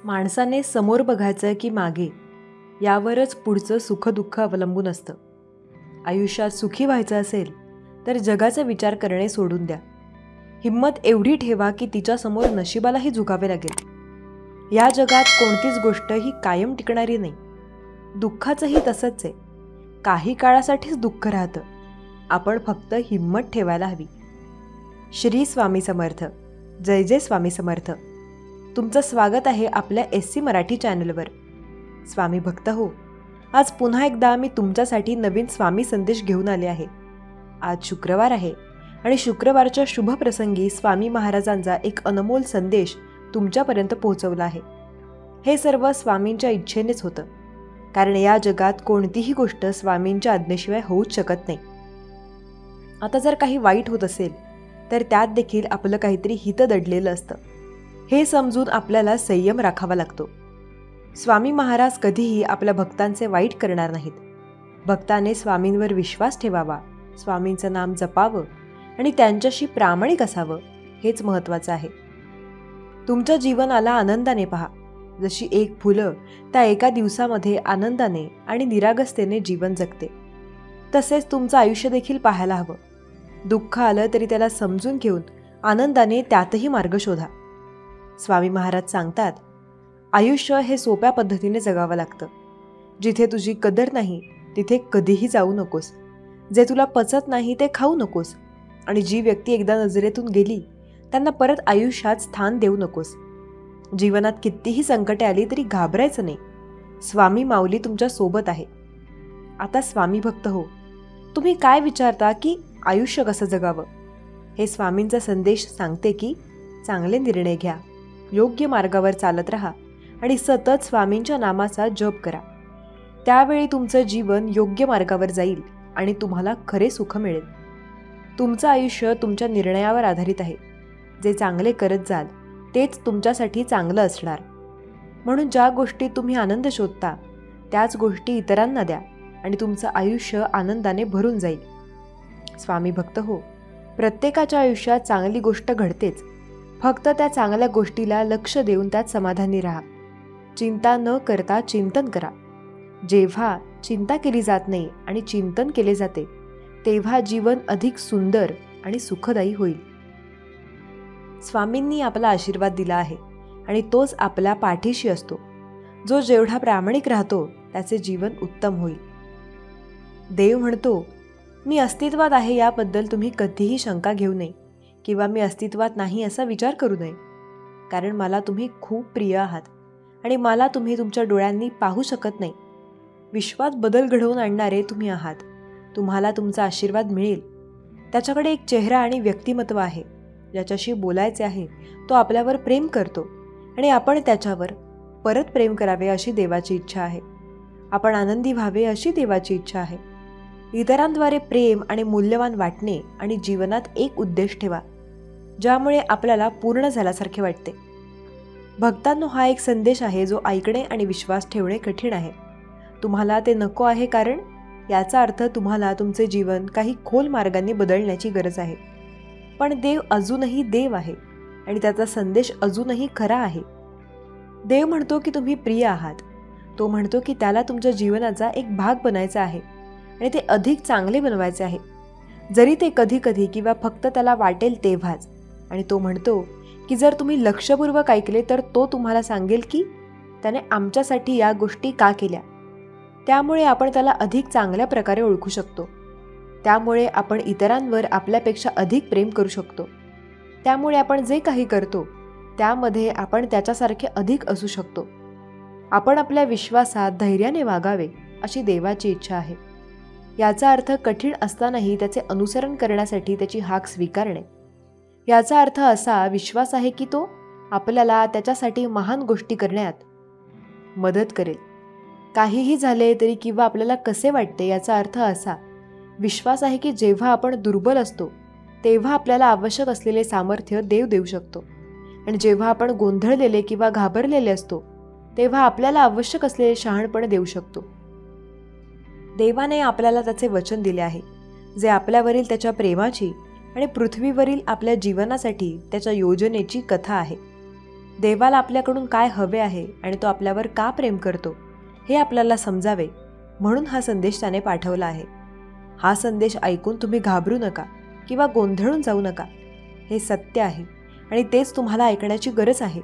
माणसाने समोर बघायचं की मागे यावरच पुढचं सुखदुःख अवलंबून असतं. आयुष्यात सुखी व्हायचं असेल तर जगाचा विचार करणे सोडून द्या. हिम्मत एवढी ठेवा की तिच्यासमोर नशिबालाही झुकावे लागेल. या जगात कोणतीच गोष्ट ही कायम टिकणारी नाही. दुःखाचंही तसंच आहे. काही काळासाठीच दुःख राहतं. आपण फक्त हिम्मत ठेवायला हवी. श्री स्वामी समर्थ. जय जय स्वामी समर्थ. तुमचं स्वागत आहे आपल्या SC मराठी चॅनलवर. स्वामी भक्त हो, आज पुन्हा एकदा मी तुमच्यासाठी नवीन स्वामी संदेश घेऊन आले आहे. आज शुक्रवार आहे आणि शुक्रवारच्या शुभ प्रसंगी स्वामी महाराजांचा एक अनमोल संदेश तुमच्यापर्यंत पोहोचवला आहे. हे सर्व स्वामींच्या इच्छेनेच होतं, कारण या जगात कोणतीही गोष्ट स्वामींच्या आज्ञेशिवाय होऊच शकत नाही. आता जर काही वाईट होत असेल तर त्यात देखील आपलं काहीतरी हित दडलेलं असतं. हे समजून आपल्याला संयम राखावा लागतो. स्वामी महाराज कधीही आपल्या भक्तांचे वाईट करणार नाहीत. भक्ताने स्वामींवर विश्वास ठेवावा, स्वामींचं नाम जपावं आणि त्यांच्याशी प्रामाणिक असावं, हेच महत्त्वाचं आहे. तुमच्या जीवनाला आनंदाने पहा. जशी एक फुलं त्या एका दिवसामध्ये आनंदाने आणि निरागसतेने जीवन जगते, तसेच तुमचं आयुष्य देखील पाहायला हवं. दुःख आलं तरी त्याला समजून घेऊन आनंदाने त्यातही मार्ग शोधा. स्वामी महाराज सांगतात, आयुष्य हे सोप्या पद्धतीने जगावं लागतं. जिथे तुझी कदर नाही तिथे कधीही जाऊ नकोस. जे तुला पचत नाही ते खाऊ नकोस. आणि जी व्यक्ती एकदा नजरेतून गेली त्यांना परत आयुष्यात स्थान देऊ नकोस. जीवनात कितीही संकटे आली तरी घाबरायचं नाही. स्वामी माऊली तुमच्या सोबत आहे. आता स्वामी भक्त हो, तुम्ही काय विचारता की आयुष्य कसं जगावं? हे स्वामींचा संदेश सांगते की चांगले निर्णय घ्या, योग्य मार्गावर चालत राहा आणि सतत स्वामींच्या नामाचा जप करा. त्यावेळी तुमचं जीवन योग्य मार्गावर जाईल आणि तुम्हाला खरे सुख मिळेल. तुमचं आयुष्य तुमच्या निर्णयावर आधारित आहे. जे चांगले करत जाल तेच तुमच्यासाठी चांगलं असणार. म्हणून ज्या गोष्टीत तुम्ही आनंद शोधता त्याच गोष्टी इतरांना द्या आणि तुमचं आयुष्य आनंदाने भरून जाईल. स्वामी भक्त हो, प्रत्येकाच्या आयुष्यात चांगली गोष्ट घडतेच. फक्त त्या चांगल्या गोष्टीला लक्ष देऊन त्यात समाधानी राहा. चिंता न करता चिंतन करा. जेव्हा चिंता केली जात नाही आणि चिंतन केले जाते तेव्हा जीवन अधिक सुंदर आणि सुखदायी होईल. स्वामींनी आपला आशीर्वाद दिला आहे आणि तोच आपल्या पाठीशी असतो. जो जेवढा प्रामाणिक राहतो त्याचे जीवन उत्तम होईल. देव म्हणतो, मी अस्तित्वात आहे याबद्दल तुम्ही कधीही शंका घेऊ नये किंवा मी अस्तित्वात नाही असा विचार करू नये. कारण मला तुम्ही खूप प्रिय आहात आणि मला तुम्ही तुमच्या डोळ्यांनी पाहू शकत नाही. विश्वात बदल घडवून आणणारे तुम्ही आहात. तुम्हाला तुमचा आशीर्वाद मिळेल. त्याच्याकडे एक चेहरा आणि व्यक्तिमत्व आहे. ज्याच्याशी बोलायचे आहे तो आपल्यावर प्रेम करतो आणि आपण त्याच्यावर परत प्रेम करावे अशी देवाची इच्छा आहे. आपण आनंदी व्हावे अशी देवाची इच्छा आहे. इतरांद्वारे प्रेम आणि मूल्यवान वाटणे आणि जीवनात एक उद्देश ठेवा ज्यामुळे आपल्याला पूर्ण झाल्यासारखे वाटते. भक्तांनो, हा एक संदेश आहे जो ऐकणे आणि विश्वास ठेवणे कठीण आहे. तुम्हाला ते नको आहे कारण याचा अर्थ तुम्हाला तुमचे जीवन काही खोल मार्गांनी बदलण्याची गरज आहे. पण देव अजूनही देव आहे आणि त्याचा संदेश अजूनही खरा आहे. देव म्हणतो की तुम्ही प्रिय आहात. तो म्हणतो की त्याला तुमच्या जीवनाचा एक भाग बनायचा आहे आणि ते अधिक चांगले बनवायचे आहे, जरी ते कधी कधी किंवा फक्त त्याला वाटेल तेव्हाच. आणि तो म्हणतो की जर तुम्ही लक्षपूर्वक ऐकले तर तो तुम्हाला सांगेल की त्याने आमच्यासाठी या गोष्टी का केल्या. त्यामुळे आपण त्याला अधिक चांगल्या प्रकारे ओळखू शकतो. त्यामुळे आपण इतरांवर आपल्यापेक्षा अधिक प्रेम करू शकतो. त्यामुळे आपण जे काही करतो त्यामध्ये आपण त्याच्यासारखे अधिक असू शकतो. आपण आपल्या विश्वासात धैर्याने वागावे अशी देवाची इच्छा आहे. याचा अर्थ कठीण असतानाही त्याचे अनुसरण करण्यासाठी त्याची हाक स्वीकारणे. याचा अर्थ असा विश्वास आहे की तो आपल्याला त्याच्यासाठी महान गोष्टी करण्यात मदत करेल. काहीही झाले तरी किंवा आपल्याला कसे वाटते याचा अर्थ असा विश्वास आहे की जेव्हा आपण दुर्बल असतो तेव्हा आपल्याला आवश्यक असलेले सामर्थ्य देव देऊ शकतो आणि जेव्हा आपण गोंधळलेले किंवा घाबरलेले असतो तेव्हा आपल्याला आवश्यक असलेले शहाणपण देऊ शकतो. देवाने आपल्याला त्याचे वचन दिले आहे, जे आपल्यावरील त्याच्या प्रेमाची आणि पृथ्वीवरील आपल्या जीवनासाठी त्याच्या योजनेची कथा आहे. देवाला आपल्याकडून काय हवे आहे आणि तो आपल्यावर का प्रेम करतो हे आपल्याला समजावे म्हणून हा संदेश त्याने पाठवला आहे. हा संदेश ऐकून तुम्ही घाबरू नका किंवा गोंधळून जाऊ नका. हे सत्य आहे आणि तेच तुम्हाला ऐकण्याची गरज आहे.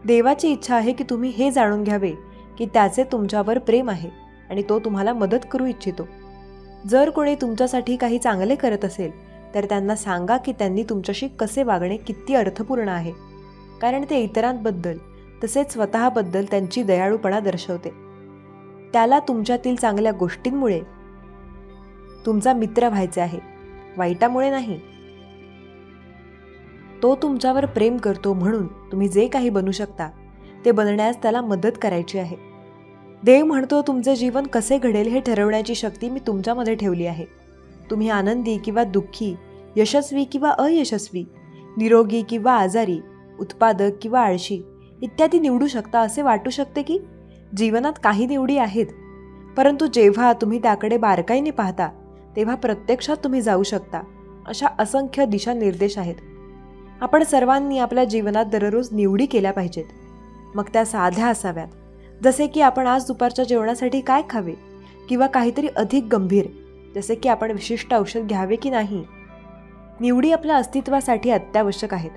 देवाची इच्छा आहे की तुम्ही हे जाणून घ्यावे की त्याचे तुमच्यावर प्रेम आहे आणि तो तुम्हाला मदत करू इच्छितो. जर कोणी तुमच्यासाठी काही चांगले करत असेल तर त्यांना सांगा की त्यांनी तुमच्याशी कसे वागणे किती अर्थपूर्ण आहे, कारण ते इतरांबद्दल तसेच स्वतःबद्दल त्यांची दयाळूपणा दर्शवते. त्याला तुमच्यातील चांगल्या गोष्टींमुळे तुमचा मित्र व्हायचे आहे, वाईटामुळे नाही. तो तुमच्यावर प्रेम करतो म्हणून तुम्ही जे काही बनू शकता ते बनण्यास त्याला मदत करायची आहे. देव म्हणतो तुमचे जीवन कसे घडेल हे ठरवण्याची शक्ती मी तुमच्यामध्ये ठेवली आहे. तुम्ही आनंदी किंवा दुःखी, यशस्वी किंवा अयशस्वी, निरोगी किंवा आजारी, उत्पादक किंवा आळशी इत्यादी निवडू शकता. असे वाटू शकते की जीवनात काही निवडी आहेत, परंतु जेव्हा तुम्ही त्याकडे बारकाईने पाहता तेव्हा प्रत्यक्षात तुम्ही जाऊ शकता अशा असंख्य दिशानिर्देश आहेत. आपण सर्वांनी आपल्या जीवनात दररोज निवडी केल्या पाहिजेत. मग त्या साध्या असाव्यात, जसे की आपण आज दुपारच्या जेवणासाठी काय खावे, किंवा काहीतरी अधिक गंभीर जसे की आपण विशिष्ट औषध घ्यावे की नाही. निवडी आपल्या अस्तित्वासाठी अत्यावश्यक आहेत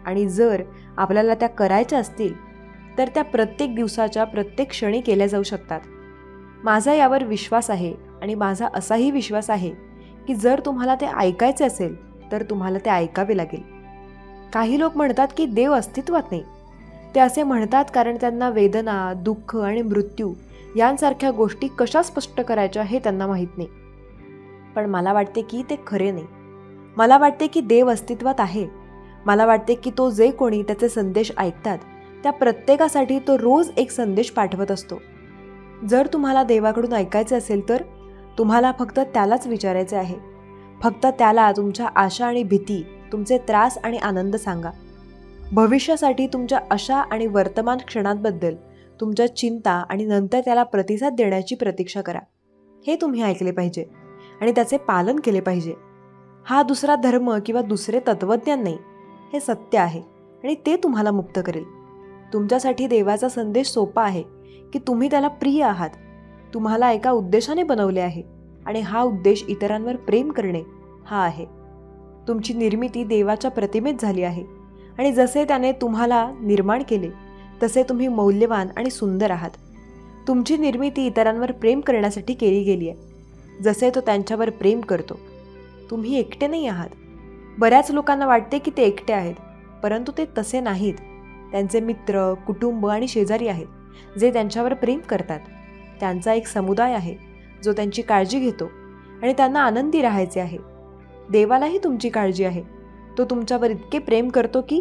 आणि जर आपल्याला त्या करायच्या असतील तर त्या प्रत्येक दिवसाच्या प्रत्येक क्षणी केल्या जाऊ शकतात. माझा यावर विश्वास आहे आणि माझा असाही विश्वास आहे की जर तुम्हाला ते ऐकायचे असेल तर तुम्हाला ते ऐकावे लागेल. काही लोक म्हणतात की देव अस्तित्वात नाही. ते असे म्हणतात कारण त्यांना वेदना, दुःख आणि मृत्यू यांसारख्या गोष्टी कशा स्पष्ट करायच्या हे त्यांना माहीत नाही. पण मला वाटते की ते खरे नाही. मला वाटते की देव अस्तित्वात आहे. मला वाटते की तो जे कोणी त्याचे संदेश ऐकतात त्या प्रत्येकासाठी तो रोज एक संदेश पाठवत असतो. जर तुम्हाला देवाकडून ऐकायचे असेल तर तुम्हाला फक्त त्यालाच विचारायचे आहे. फक्त त्याला तुमच्या आशा आणि भीती, तुमचे त्रास आणि आनंद सांगा. भविष्यासाठी तुमच्या आशा आणि वर्तमान क्षणांबद्दल तुमच्या चिंता आणि नंतर त्याला प्रतिसाद देण्याची प्रतीक्षा करा. हे तुम्ही ऐकले पाहिजे आणि त्याचे पालन केले पाहिजे. हा दुसरा धर्म किंवा दुसरे तत्वज्ञान नाही, हे सत्य आहे आणि ते तुम्हाला मुक्त करेल. तुमच्यासाठी देवाचा संदेश सोपा आहे की तुम्ही त्याला प्रिय आहात. तुम्हाला एका उद्देशाने बनवले आहे आणि हा उद्देश इतरांवर प्रेम करणे हा आहे. तुमची निर्मिती देवाच्या प्रतिमेत झाली आहे आणि जसे त्याने तुम्हाला निर्माण केले तसे तुम्ही मौल्यवान आणि सुंदर आहात. तुमची निर्मिती इतरांवर प्रेम करण्यासाठी केली गेली आहे, जसे तो त्यांच्यावर प्रेम करतो. तुम्ही एकटे नाही आहात. बऱ्याच लोकांना वाटते की ते एकटे आहेत, परंतु ते तसे नाहीत. त्यांचे मित्र, कुटुंब आणि शेजारी आहेत जे त्यांच्यावर प्रेम करतात. त्यांचा एक समुदाय आहे जो त्यांची काळजी घेतो आणि त्यांना आनंदी राहायचे आहे. देवालाही तुमची काळजी आहे. तो तुमच्यावर इतके प्रेम करतो की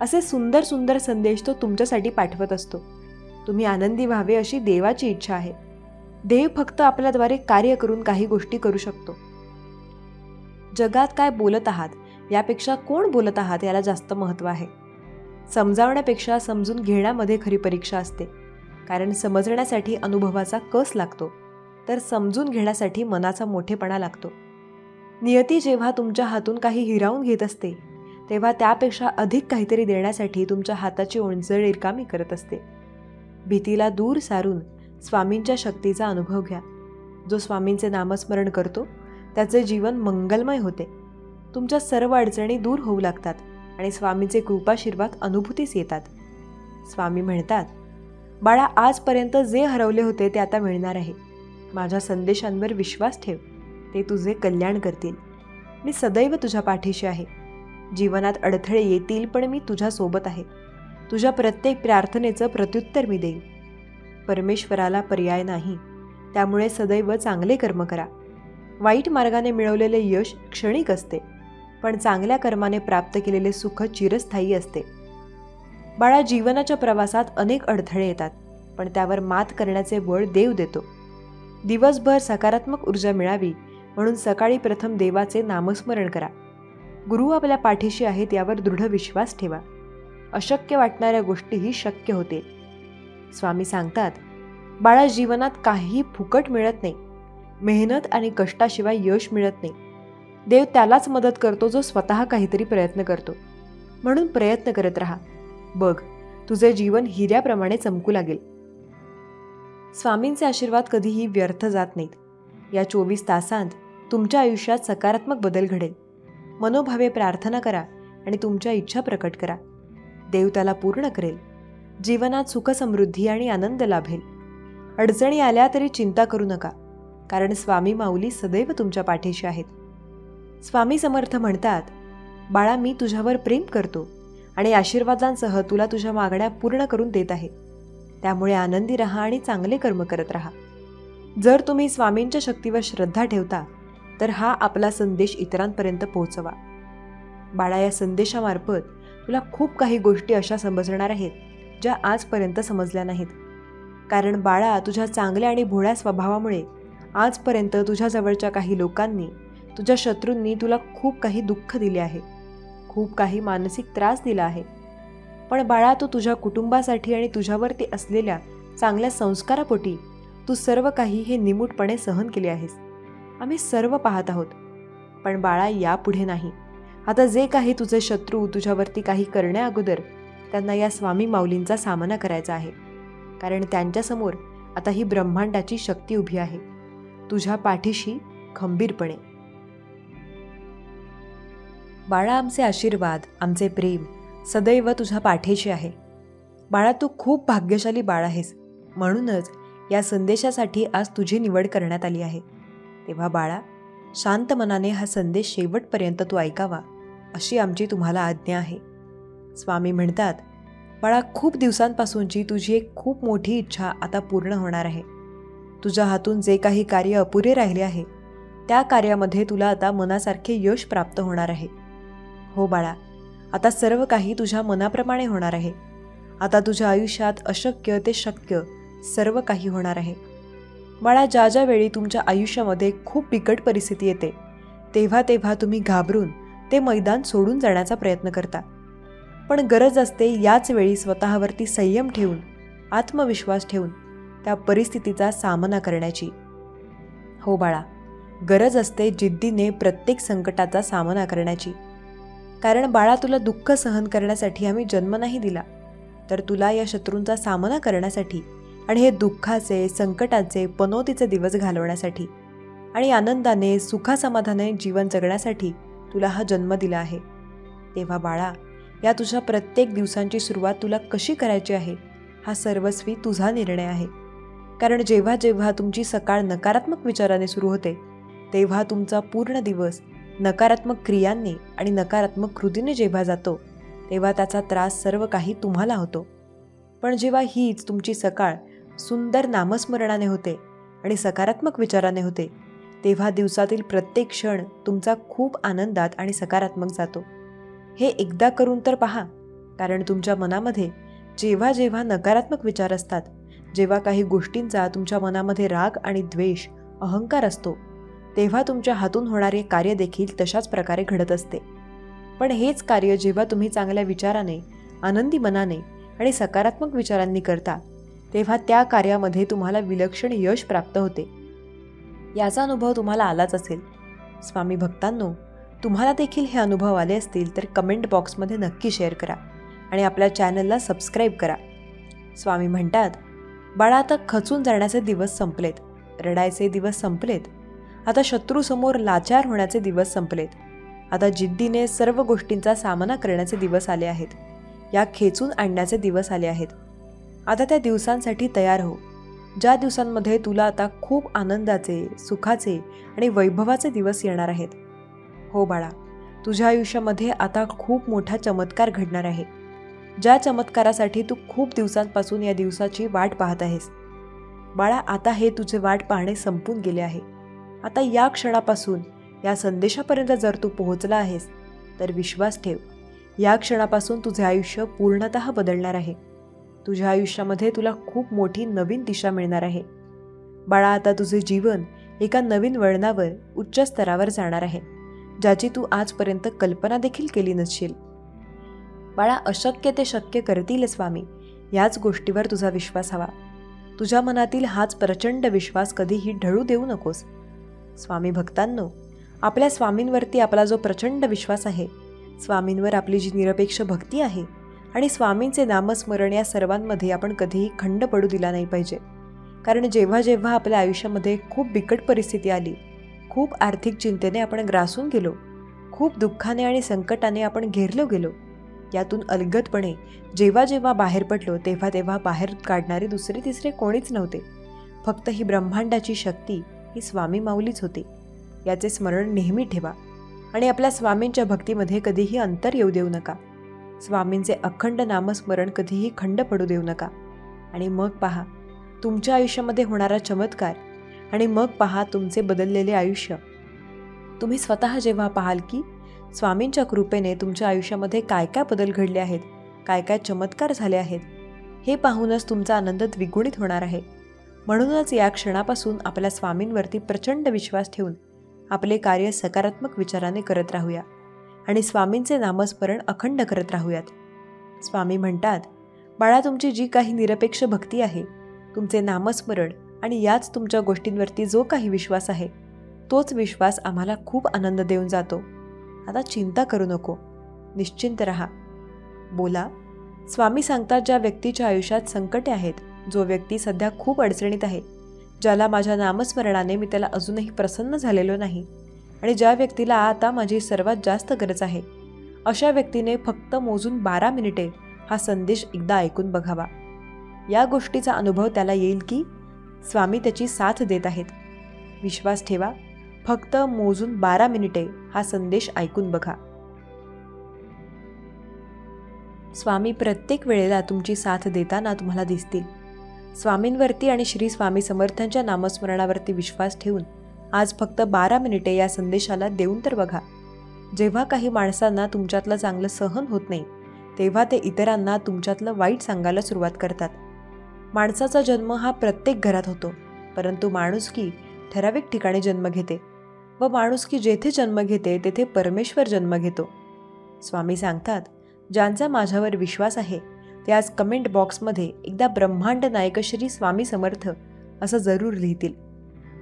असे सुंदर सुंदर संदेश तो तुमच्यासाठी पाठवत असतो. तुम्ही आनंदी व्हावे अशी देवाची इच्छा आहे. देव फक्त आपल्याद्वारे कार्य करून काही गोष्टी करू शकतो. जगात काय बोलत आहात यापेक्षा कोण बोलत आहात याला जास्त महत्त्व आहे. समजावण्यापेक्षा समजून घेण्यामध्ये खरी परीक्षा असते, कारण समजण्यासाठी अनुभवाचा कस लागतो तर समजून घेण्यासाठी मनाचा मोठेपणा लागतो. नियती जेव्हा तुमच्या हातून काही हिरावून घेत असते तेव्हा त्यापेक्षा अधिक काहीतरी देण्यासाठी तुमच्या हाताची ओंजळ रिकामी करत असते. भीतीला दूर सारून स्वामींच्या शक्तीचा अनुभव घ्या. जो स्वामींचे नामस्मरण करतो त्याचे जीवन मंगलमय होते. तुमच्या सर्व अडचणी दूर होऊ लागतात आणि स्वामींचे कृपाशीर्वाद अनुभूतीस येतात. स्वामी म्हणतात, बाळा, आजपर्यंत जे हरवले होते ते आता मिळणार आहे. माझ्या संदेशांवर विश्वास ठेव, ते तुझे कल्याण करतील. मी सदैव तुझ्या पाठीशी आहे. जीवनात अडथळे येतील पण मी तुझ्यासोबत आहे. तुझ्या प्रत्येक प्रार्थनेचं प्रत्युत्तर मी देईन. परमेश्वराला पर्याय नाही, त्यामुळे सदैव चांगले कर्म करा. वाईट मार्गाने मिळवलेले यश क्षणिक असते, पण चांगल्या कर्माने प्राप्त केलेले सुख चिरस्थायी असते. बाळा, जीवनाच्या प्रवासात अनेक अडथळे येतात, पण त्यावर मात करण्याचे बळ देव देतो. दिवसभर सकारात्मक ऊर्जा मिळावी म्हणून सकाळी प्रथम देवाचे नामस्मरण करा. गुरु आपल्या पाठीशी आहेत यावर दृढ विश्वास ठेवा. अशक्य वाटणाऱ्या गोष्टीही शक्य होतील. स्वामी सांगतात, बाळा, जीवनात काहीही फुकट मिळत नाही. मेहनत आणि कष्टाशिवाय यश मिळत नाही. देव त्यालाच मदत करतो जो स्वतः काहीतरी प्रयत्न करतो. म्हणून प्रयत्न करत राहा. बघ, तुझे जीवन हिऱ्याप्रमाणे चमकू लागेल. स्वामींचे आशीर्वाद कधीही व्यर्थ जात नाहीत. या 24 तासांत तुमच्या आयुष्यात सकारात्मक बदल घडेल. मनोभावे प्रार्थना करा आणि तुमच्या इच्छा प्रकट करा. देव त्याला पूर्ण करेल. जीवनात सुखसमृद्धी आणि आनंद लाभेल. अडचणी आल्या तरी चिंता करू नका, कारण स्वामी माऊली सदैव तुमच्या पाठीशी आहेत. स्वामी समर्थ म्हणतात, बाळा, मी तुझ्यावर प्रेम करतो आणि आशीर्वादांसह तुला तुझ्या मागण्या पूर्ण करून देत आहे. त्यामुळे आनंदी राहा आणि चांगले कर्म करत राहा. जर तुम्ही स्वामींच्या शक्तीवर श्रद्धा ठेवता तर हा आपला संदेश इतरांपर्यंत पोहोचवा. बाळा, या संदेशामार्फत तुला खूप काही गोष्टी अशा समजणार आहेत ज्या आजपर्यंत समजल्या नाहीत. कारण बाळा, तुझ्या चांगल्या आणि भोळ्या स्वभावामुळे आजपर्यंत तुझ्या जवळच्या काही लोकांनी, तुझ्या शत्रूंनी तुला खूप काही दुःख दिले आहे, खूप काही मानसिक त्रास दिला आहे. पण बाळा, तू तुझ्या कुटुंबासाठी आणि तुझ्यावरती असलेल्या चांगल्या संस्कारापोटी तू सर्व काही हे निमूटपणे सहन केले आहेस. आम्ही सर्व पाहत आहोत. पण बाळा, यापुढे नाही. आता जे काही तुझे शत्रू तुझ्यावरती काही करण्याअगोदर त्यांना या स्वामी माऊलींचा सामना करायचा आहे. कारण त्यांच्यासमोर आता ही ब्रह्मांडाची शक्ती उभी आहे, तुझ्या पाठीशी खंबीरपणे. बाळा, आमचे आशीर्वाद, आमचे प्रेम सदैव तुझ्या पाठीशी आहे. बाळा, तू खूप भाग्यशाली बाळ आहेस. म्हणूनच या संदेशासाठी आज तुझी निवड करण्यात आली आहे. तेव्हा बाळा, शांत मनाने हा संदेश शेवटपर्यंत तू ऐकावा, अशी आमची तुम्हाला आज्ञा आहे. स्वामी म्हणतात, बाळा, खूप दिवसांपासूनची तुझी एक खूप मोठी इच्छा आता पूर्ण होणार आहे. तुझ्या हातून जे काही कार्य अपुरे राहिले आहे त्या कार्यामध्ये तुला आता मनासारखे यश प्राप्त होणार आहे. हो बाळा, आता सर्व काही तुझ्या मनाप्रमाणे होणार आहे. आता तुझ्या आयुष्यात अशक्य ते शक्य सर्व काही होणार आहे. बाळा, ज्या ज्या वेळी तुमच्या आयुष्यामध्ये खूप बिकट परिस्थिती येते तेव्हा तेव्हा तुम्ही घाबरून ते मैदान सोडून जाण्याचा प्रयत्न करता. पण गरज असते याच वेळी स्वतःवरती संयम ठेवून, आत्मविश्वास ठेवून त्या परिस्थितीचा सामना करण्याची. हो बाळा, गरज असते जिद्दीने प्रत्येक संकटाचा सामना करण्याची. कारण बाळा, तुला दुःख सहन करण्यासाठी आम्ही जन्म नाही दिला, तर तुला या शत्रूंचा सामना करण्यासाठी आणि हे दुःखाचे, संकटाचे, पनोतीचे दिवस घालवण्यासाठी आणि आनंदाने, सुखासमाधानाने जीवन जगण्यासाठी तुला हा जन्म दिला आहे. तेव्हा बाळा, या तुझ्या प्रत्येक दिवसांची सुरुवात तुला कशी करायची आहे हा सर्वस्वी तुझा निर्णय आहे. कारण जेव्हा जेव्हा तुमची सकाळ नकारात्मक विचाराने सुरू होते तेव्हा तुमचा पूर्ण दिवस नकारात्मक क्रियांनी आणि नकारात्मक कृतीने जेव्हा जातो तेव्हा त्याचा त्रास सर्व काही तुम्हाला होतो. पण जेव्हा हीच तुमची सकाळ सुंदर नामस्मरणाने होते आणि सकारात्मक विचाराने होते तेव्हा दिवसातील प्रत्येक क्षण तुमचा खूप आनंदात आणि सकारात्मक जातो. हे एकदा करून तर पहा. कारण तुमच्या मनामध्ये जेव्हा जेव्हा नकारात्मक विचार असतात, जेव्हा काही गोष्टींचा तुमच्या मनामध्ये राग आणि द्वेष, अहंकार असतो, तेव्हा तुमच्या हातून होणारे कार्य देखील तशाच प्रकारे घडत असते. पण हेच कार्य जेव्हा तुम्ही चांगल्या विचाराने, आनंदी मनाने आणि सकारात्मक विचारांनी करता तेव्हा त्या कार्यामध्ये तुम्हाला विलक्षण यश प्राप्त होते. याचा अनुभव तुम्हाला आलाच असेल. स्वामी भक्तांनो, तुम्हाला देखील हे अनुभव आले असतील तर कमेंट बॉक्समध्ये नक्की शेअर करा आणि आपल्या चॅनलला सबस्क्राईब करा. स्वामी म्हणतात, बाळा, आता खचून जाण्याचे दिवस संपलेत, रडायचे दिवस संपलेत, आता शत्रूसमोर लाचार होण्याचे दिवस संपलेत. आता जिद्दीने सर्व गोष्टींचा सामना करण्याचे दिवस आले आहेत. या खेचून आणण्याचे दिवस आले आहेत. आता त्या दिवसांसाठी तयार हो, ज्या दिवसांमध्ये तुला आता खूप आनंदाचे, सुखाचे आणि वैभवाचे दिवस येणार आहेत. हो बाळा, तुझ्या आयुष्यामध्ये आता खूप मोठा चमत्कार घडणार आहे. ज्या चमत्कारासाठी तू खूप दिवसांपासून या दिवसाची वाट पाहत आहेस. बाळा, आता हे तुझे वाट पाहणे संपून गेले आहे. आता या क्षणापासून या संदेशापर्यंत जर तू पोहोचला आहेस तर विश्वास ठेव, या क्षणापासून तुझे आयुष्य पूर्णतः बदलणार आहे. तुझ्या आयुष्यामध्ये तुला खूप मोठी नवीन दिशा मिळणार आहे. बाळा, आता तुझे जीवन एका नवीन वळणावर, उच्च स्तरावर जाणार आहे, ज्याची तू आजपर्यंत कल्पना देखील केली नसशील. बाळा, अशक्य ते शक्य करतील स्वामी, याच गोष्टीवर तुझा विश्वास हवा. तुझ्या मनातील हाच प्रचंड विश्वास कधीही ढळू देऊ नकोस. स्वामी भक्तांनो, आपल्या स्वामींवरती आपला जो प्रचंड विश्वास आहे, स्वामींवर आपली जी निरपेक्ष भक्ती आहे आणि स्वामींचे नामस्मरण या सर्वांमध्ये आपण कधीही खंड पडू दिला नाही पाहिजे. कारण जेव्हा जेव्हा आपल्या आयुष्यामध्ये खूप बिकट परिस्थिती आली, खूप आर्थिक चिंतेने आपण ग्रासून गेलो, खूप दुःखाने आणि संकटाने आपण घेरलो गेलो, यातून अलगदपणे जेव्हा जेव्हा बाहेर पडलो तेव्हा तेव्हा बाहेर काढणारे दुसरे तिसरे कोणीच नव्हते. फक्त ही ब्रह्मांडाची शक्ती ही स्वामी माऊलीच होती. याचे स्मरण नेहमी ठेवा आणि आपल्या स्वामींच्या भक्तीमध्ये कधीही अंतर येऊ देऊ नका. स्वामींचे अखंड नामस्मरण कधीही खंड पडू देऊ नका. आणि मग पहा तुमच्या आयुष्यामध्ये होणारा चमत्कार, आणि मग पहा तुमचे बदललेले आयुष्य. तुम्ही स्वतः जेव्हा पाहाल की स्वामींच्या कृपेने तुमच्या आयुष्यामध्ये काय काय बदल घडले आहेत, काय काय चमत्कार झाले आहेत, हे पाहूनच तुमचा आनंद द्विगुणित होणार आहे. म्हणूनच या क्षणापासून आपल्या स्वामींवरती प्रचंड विश्वास ठेवून आपले कार्य सकारात्मक विचाराने करत राहूया आणि स्वामींचे नामस्मरण अखंड करत राहूयात. स्वामी म्हणतात, बाळा, तुमची जी काही निरपेक्ष भक्ती आहे, तुमचे नामस्मरण आणि याच तुमच्या गोष्टींवरती जो काही विश्वास आहे, तोच विश्वास आम्हाला खूप आनंद देऊन जातो. आता चिंता करू नको, निश्चिंत रहा. बोला. स्वामी सांगतात, ज्या व्यक्तीच्या आयुष्यात संकटे आहेत, जो व्यक्ती सध्या खूप अडचणीत आहे, ज्याला माझ्या नामस्मरणाने मी त्याला अजूनही प्रसन्न झालेलो नाही, आणि ज्या व्यक्तीला आता माझी सर्वात जास्त गरज आहे, अशा व्यक्तीने फक्त मोजून 12 मिनिटे हा संदेश एकदा ऐकून बघावा. या गोष्टीचा अनुभव त्याला येईल की स्वामी त्याची साथ देत आहेत. विश्वास ठेवा. फक्त मोजून 12 मिनिटे हा संदेश ऐकून बघा. स्वामी प्रत्येक वेळेला तुमची साथ देताना तुम्हाला दिसतील. स्वामींवरती आणि श्री स्वामी समर्थांच्या नामस्मरणावरती विश्वास ठेवून आज फक्त 12 मिनिटे या संदेशाला देऊन तर बघा. जेव्हा काही माणसांना तुमच्यातलं चांगलं सहन होत नाही, तेव्हा ते इतरांना तुमच्यातलं वाईट सांगायला सुरुवात करतात. माणसाचा जन्म हा प्रत्येक घरात होतो, परंतु माणुसकी ठराविक ठिकाणी जन्म घेते, व माणुसकी जेथे जन्म घेते तेथे परमेश्वर जन्म घेतो. स्वामी सांगतात, ज्यांचा माझ्यावर विश्वास आहे ते आज कमेंट बॉक्समध्ये एकदा ब्रह्मांड नायक श्री स्वामी समर्थ असं जरूर लिहितील.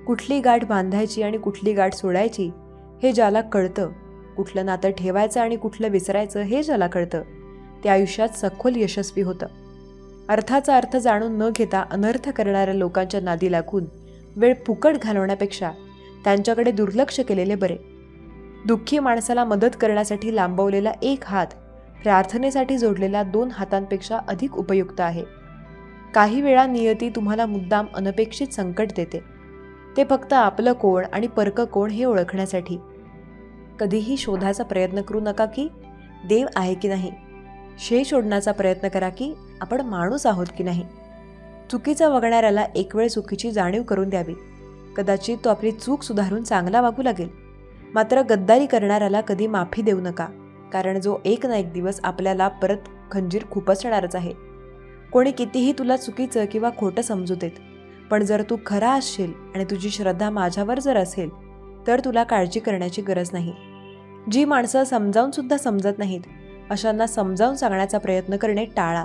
कुठली गाठ बांधायची आणि कुठली गाठ सोडायची हे ज्याला कळतं, कुठलं नातं ठेवायचं आणि कुठलं विसरायचं हे ज्याला कळतं, ते आयुष्यात सखोल यशस्वी होतं. अर्थाचा अर्थ जाणून न घेता अनर्थ करणाऱ्या लोकांच्या नादी लागून वेळ फुकट घालवण्यापेक्षा त्यांच्याकडे दुर्लक्ष केलेले बरे. दुःखी माणसाला मदत करण्यासाठी लांबवलेला एक हात प्रार्थनेसाठी जोडलेल्या 2 हातांपेक्षा अधिक उपयुक्त आहे. काही वेळा नियती तुम्हाला मुद्दाम अनपेक्षित संकट देते, ते फक्त आपलं कोण आणि परकं कोण हे ओळखण्यासाठी. कधीही शोधायचा प्रयत्न करू नका की देव आहे की नाही. शोधण्याचा प्रयत्न करा की आपण माणूस आहोत की नाही. चुकीचा वागणाऱ्याला एक वेळ चुकीची जाणीव करून द्यावी. कदाचित तो आपली चूक सुधारून चांगला वागू लागेल. मात्र गद्दारी करणाऱ्याला कधी माफी देऊ नका, कारण जो एक ना एक दिवस आपल्याला परत खंजीर खुपसणारच आहे. कोणी कितीही तुला चुकीचं किंवा खोटं समजू देत, पण जर तू खरा असशील आणि तुझी श्रद्धा माझ्यावर जर असेल तर तुला काळजी करण्याची गरज नाही. जी माणसं समजावून सुद्धा समजत नाहीत, अशांना समजावून सांगण्याचा प्रयत्न करणे टाळा.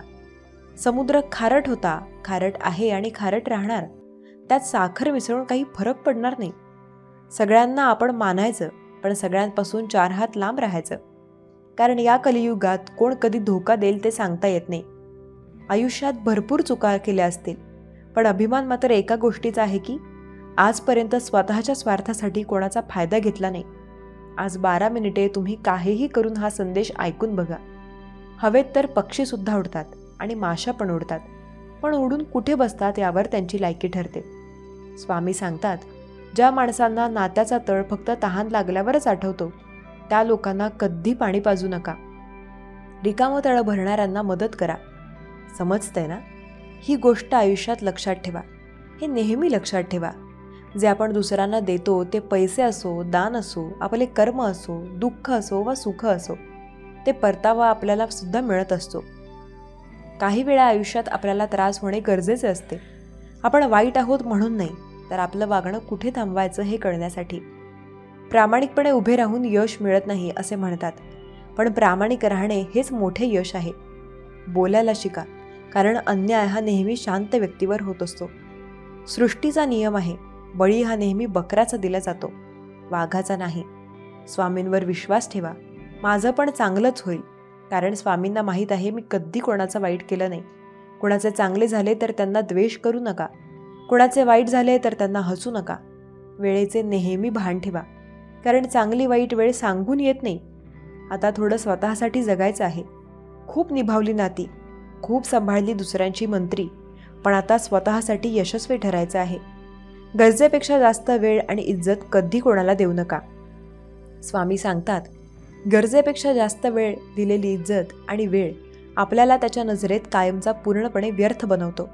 समुद्र खारट होता, खारट आहे आणि खारट राहणार. त्यात साखर मिसळून काही फरक पडणार नाही. सगळ्यांना आपण मानायचं, पण सगळ्यांपासून 4 हात लांब राहायचं. कारण या कलियुगात कोण कधी धोका देईल ते सांगता येत नाही. आयुष्यात भरपूर चुका केल्या असतील, पण अभिमान मात्र एका गोष्टीचा आहे की आजपर्यंत स्वतःच्या स्वार्थासाठी कोणाचा फायदा घेतला नाही. आज 12 मिनिटे तुम्ही काहीही करून हा संदेश ऐकून बघा. हवेत तर पक्षीसुद्धा उडतात आणि माशा पण उडतात, पण उडून कुठे बसतात यावर त्यांची लायकी ठरते. स्वामी सांगतात, ज्या माणसांना नात्याचा तळ फक्त तहान लागल्यावरच आठवतो, त्या लोकांना कधी पाणी पाजू नका. रिकामं तळं भरणाऱ्यांना मदत करा. समजतंय ना? ही गोष्ट आयुष्यात लक्षात ठेवा. हे नेहमी लक्षात ठेवा. जे आपण दुसऱ्यांना देतो ते पैसे असो, दान असो, आपले कर्म असो, दुःख असो वा सुख असो, ते परतावा आपल्याला सुद्धा मिळत असतो. काही वेळा आयुष्यात आपल्याला त्रास होणे गरजेचे असते. आपण वाईट आहोत म्हणून नाही, तर आपलं वागणं कुठे थांबवायचं हे कळण्यासाठी. प्रामाणिकपणे उभे राहून यश मिळत नाही असे म्हणतात, पण प्रामाणिक राहणे हेच मोठे यश आहे. बोलायला शिका, कारण अन्याय हा नेहमी शांत व्यक्तीवर होत असतो. सृष्टीचा नियम आहे, बळी हा नेहमी बकराचा दिला जातो, वाघाचा नाही. स्वामींवर विश्वास ठेवा. माझं पण चांगलंच होईल. कारण स्वामींना माहीत आहे मी कधी कोणाचं वाईट केलं नाही. कोणाचे चांगले झाले तर त्यांना द्वेष करू नका, कोणाचे वाईट झाले तर त्यांना हसू नका. वेळेचे नेहमी भान ठेवा, कारण चांगली वाईट वेळ सांगून येत नाही. आता थोडं स्वतःसाठी जगायचं आहे. खूप निभावली नाती, खूप सांभाळली दुसऱ्यांची मंत्री, पण आता स्वतःसाठी यशस्वी ठरायचं आहे. गरजेपेक्षा जास्त वेळ आणि इज्जत कधी कोणाला देऊ नका. स्वामी सांगतात, गरजेपेक्षा जास्त वेळ दिलेली इज्जत आणि वेळ आपल्याला त्याच्या नजरेत कायमचा पूर्णपणे व्यर्थ बनवतो.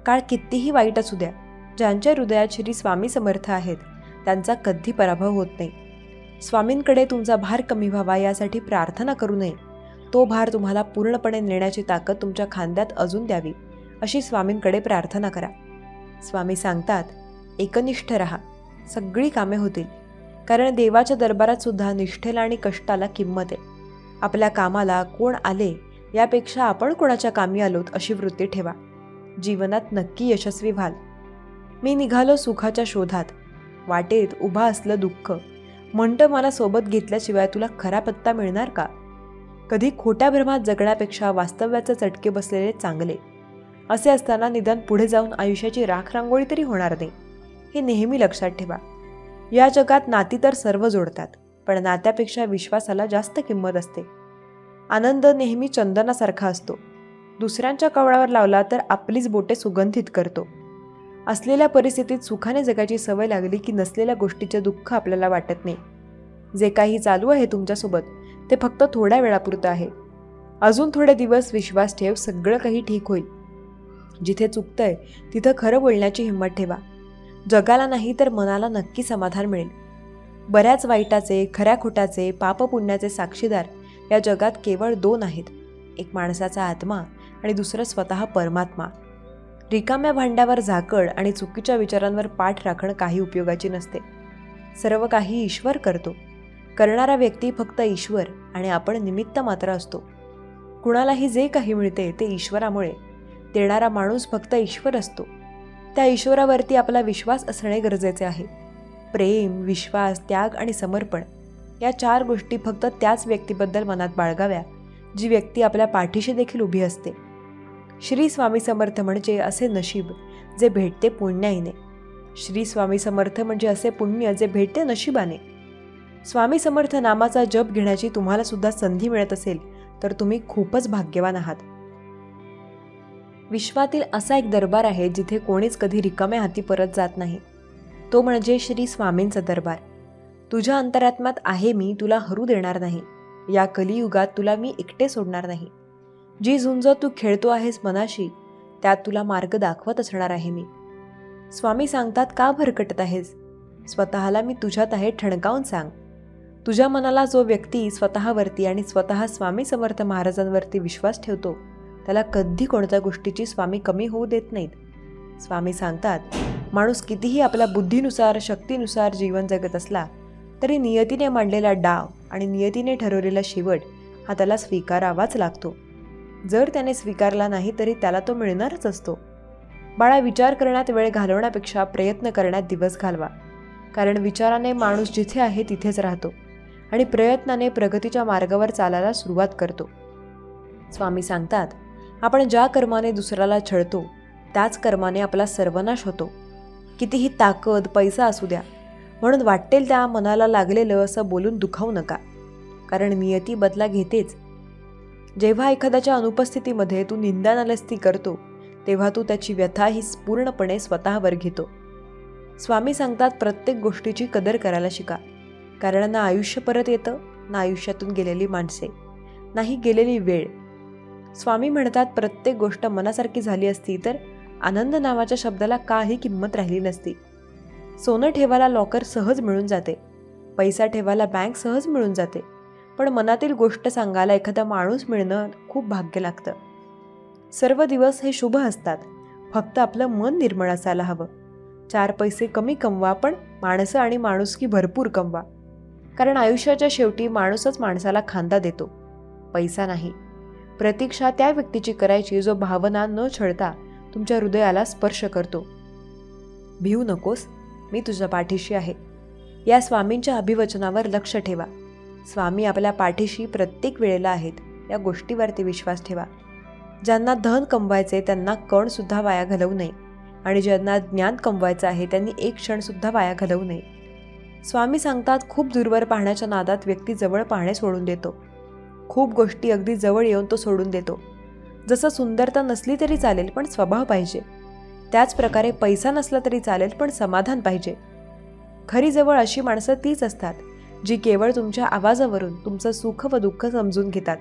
काळ कितीही वाईट असू द्या, ज्यांच्या हृदयात श्री स्वामी समर्थ आहेत त्यांचा कधी पराभव होत नाही. स्वामींकडे तुमचा भार कमी व्हावा यासाठी प्रार्थना करू नये. तो भार तुम्हाला पूर्णपणे नेण्याची ताकद तुमच्या खांद्यात अजून द्यावी अशी स्वामींकडे प्रार्थना करा. स्वामी सांगतात, एकनिष्ठ राहा, सगळी कामे होतील. कारण देवाच्या दरबारात सुद्धा निष्ठेला आणि कष्टाला किंमत आहे. आपल्या कामाला कोण आले यापेक्षा आपण कोणाच्या कामी आलोत अशी वृत्ती ठेवा. जीवनात नक्की यशस्वी व्हाल. मी निघालो सुखाच्या शोधात, वाटेत उभा असलं दुःख, म्हणतं मला सोबत घेतल्याशिवाय तुला खरा पत्ता मिळणार का? कधी खोट्या भ्रमात जगण्यापेक्षा वास्तव्याचे चटके बसलेले चांगले. असे असताना निदान पुढे जाऊन आयुष्याची राखरांगोळी तरी होणार नाही, हे नेहमी लक्षात ठेवा. या जगात नाती तर सर्व जोडतात, पण नात्यापेक्षा विश्वासाला जास्त किंमत असते. आनंद नेहमी चंदनासारखा असतो. दुसऱ्यांच्या कवळावर लावला तर आपलीच बोटे सुगंधित करतो. असलेल्या परिस्थितीत सुखाने जगायची सवय लागली की नसलेल्या गोष्टीचे दुःख आपल्याला वाटत नाही. जे काही चालू आहे तुमच्यासोबत ते फक्त थोड्या वेळापुरतं आहे. अजून थोडे दिवस विश्वास ठेव, सगळं काही ठीक होईल. जिथे चुकतंय तिथं खरं बोलण्याची हिंमत ठेवा. जगाला नाही तर मनाला नक्की समाधान मिळेल. बऱ्याच वाईटाचे, खऱ्या खोटाचे, पाप पुण्याचे साक्षीदार या जगात केवळ दोन आहेत, एक माणसाचा आत्मा आणि दुसरं स्वतः परमात्मा. रिकाम्या भांड्यावर झाकण आणि चुकीच्या विचारांवर पाठ राखणं काही उपयोगाची नसते. सर्व काही ईश्वर करतो. करणारा व्यक्ती फक्त ईश्वर आणि आपण निमित्त मात्र असतो. कुणालाही जे काही मिळते ते ईश्वरामुळे. देणारा माणूस फक्त ईश्वर असतो. त्या ईश्वरावरती आपला विश्वास असणे गरजेचे आहे. प्रेम, विश्वास, त्याग आणि समर्पण या 4 गोष्टी फक्त त्याच व्यक्तीबद्दल मनात बाळगाव्या जी व्यक्ती आपल्या पाठीशी देखील उभी असते. श्री स्वामी समर्थ म्हणजे असे नशीब जे भेटते पुण्याईने. श्री स्वामी समर्थ म्हणजे असे पुण्य जे भेटते नशिबाने. स्वामी समर्थ नामाचा जप घेण्याची तुम्हाला सुद्धा संधी मिळत असेल तर तुम्ही खूपच भाग्यवान आहात. विश्वातील असा एक दरबार आहे जिथे कोणीच कधी रिकाम्या हाती परत जात नाही. तो म्हणजे श्री स्वामींचा दरबार. तुझ्या अंतरात्म्यात आहे मी, तुला हरू देणार नाही. या कलियुगात तुला मी एकटे सोडणार नाही. जी झुंज तू खेळतो आहेस मनाशी त्यात तुला मार्ग दाखवत असणार आहे मी. स्वामी सांगतात, का भरकटत आहेस? स्वतःला मी तुझ्यात आहे ठणकावून सांग. तुझ्या मनाला जो व्यक्ती स्वतःवरती आणि स्वतः स्वामी समर्थ महाराजांवरती विश्वास ठेवतो त्याला कधी कोणत्या गोष्टीची स्वामी कमी होऊ देत नाहीत. स्वामी सांगतात, माणूस कितीही आपल्या बुद्धीनुसार, शक्तीनुसार जीवन जगत असला तरी नियतीने मांडलेला डाव आणि नियतीने ठरवलेला शेवट हा त्याला स्वीकारावाच लागतो. जर त्याने स्वीकारला नाही तरी त्याला तो मिळणारच असतो. बाळा, विचार करण्यात वेळ घालवण्यापेक्षा प्रयत्न करण्यात दिवस घालवा. कारण विचाराने माणूस जिथे आहे तिथेच राहतो आणि प्रयत्नाने प्रगतीच्या मार्गावर चालायला सुरुवात करतो. स्वामी सांगतात, आपण ज्या कर्माने दुसऱ्याला छळतो त्याच कर्माने आपला सर्वनाश होतो. कितीही ताकद, पैसा असू द्या, म्हणून वाटेल त्या मनाला लागलेलं असं बोलून दुखावू नका, कारण नियती बदला घेतेच. जेव्हा एखाद्याच्या अनुपस्थितीमध्ये तू निंदानालस्ती करतो तेव्हा तू त्याची व्यथा ही पूर्णपणे स्वतःवर घेतो. स्वामी सांगतात, प्रत्येक गोष्टीची कदर करायला शिका, कारण ना आयुष्य परत येतं, ना आयुष्यातून गेलेली माणसे, नाही गेलेली वेळ. स्वामी म्हणतात, प्रत्येक गोष्ट मनासारखी झाली असती तर आनंद नावाच्या शब्दाला काही किंमत राहिली नसती. सोनं ठेवायला लॉकर सहज मिळून जाते, पैसा ठेवायला बँक सहज मिळून जाते, पण मनातील गोष्ट सांगायला एखादा माणूस मिळणं खूप भाग्य लागतं. सर्व दिवस हे शुभ असतात, फक्त आपलं मन निर्मळ असायला हवं. 4 पैसे कमी कमवा, पण माणसं आणि माणुसकी भरपूर कमवा. कारण आयुष्याच्या शेवटी माणूसच माणसाला खांदा देतो, पैसा नाही. प्रतीक्षा त्या व्यक्तीची करायची जो भावना न छळता तुमच्या हृदयाला स्पर्श करतो. भिवू नकोस, मी तुझ्या पाठीशी आहे. या स्वामींच्या अभिवचनावर लक्ष ठेवा. स्वामी आपल्या पाठीशी प्रत्येक वेळेला आहेत. या गोष्टीवरती विश्वास ठेवा. ज्यांना धन कमवायचे त्यांना कणसुद्धा वाया घालवू नये आणि ज्यांना ज्ञान कमवायचं आहे त्यांनी एक क्षणसुद्धा वाया घालवू नये. स्वामी सांगतात, खूप दूरवर पाहण्याच्या नादात व्यक्ती जवळ पाहणे सोडून देतो. खूप गोष्टी अगदी जवळ येऊन तो सोडून देतो. जसं सुंदरता नसली तरी चालेल पण स्वभाव पाहिजे, त्याच प्रकारे पैसा नसला तरी चालेल पण समाधान पाहिजे. खरी जवळ अशी माणसं तीच असतात जी केवळ तुमच्या आवाजावरून तुमचं सुख व दुःख समजून घेतात.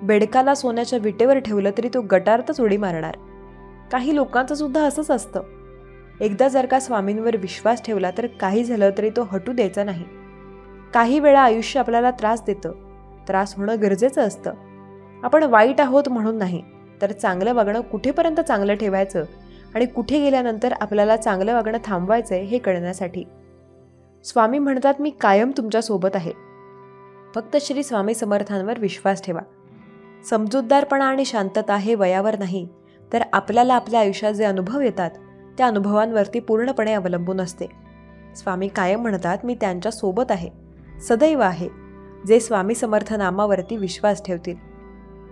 बेडकाला सोन्याच्या विटेवर ठेवलं तरी तो गटारातच उडी मारणार. काही लोकांचं सुद्धा असंच असतं. एकदा जर का स्वामींवर विश्वास ठेवला तर काही झालं तरी तो हटू द्यायचा नाही. काही वेळा आयुष्य आपल्याला त्रास देतं. त्रास होणं गरजेचं असतं. आपण वाईट आहोत म्हणून नाही, तर चांगलं वागणं कुठेपर्यंत चांगलं ठेवायचं आणि कुठे गेल्यानंतर आपल्याला चांगलं वागणं थांबवायचं हे कळण्यासाठी. स्वामी म्हणतात, मी कायम तुमच्यासोबत आहे. फक्त श्री स्वामी समर्थांवर विश्वास ठेवा. समजूतदारपणा आणि शांतता हे वयावर नाही, तर आपल्याला आपल्या आयुष्यात जे अनुभव येतात त्या अनुभवांवरती पूर्णपणे अवलंबून असते. स्वामी कायम म्हणतात, मी त्यांच्यासोबत आहे, सदैव आहे, जे स्वामी समर्थ नामावरती विश्वास ठेवतील.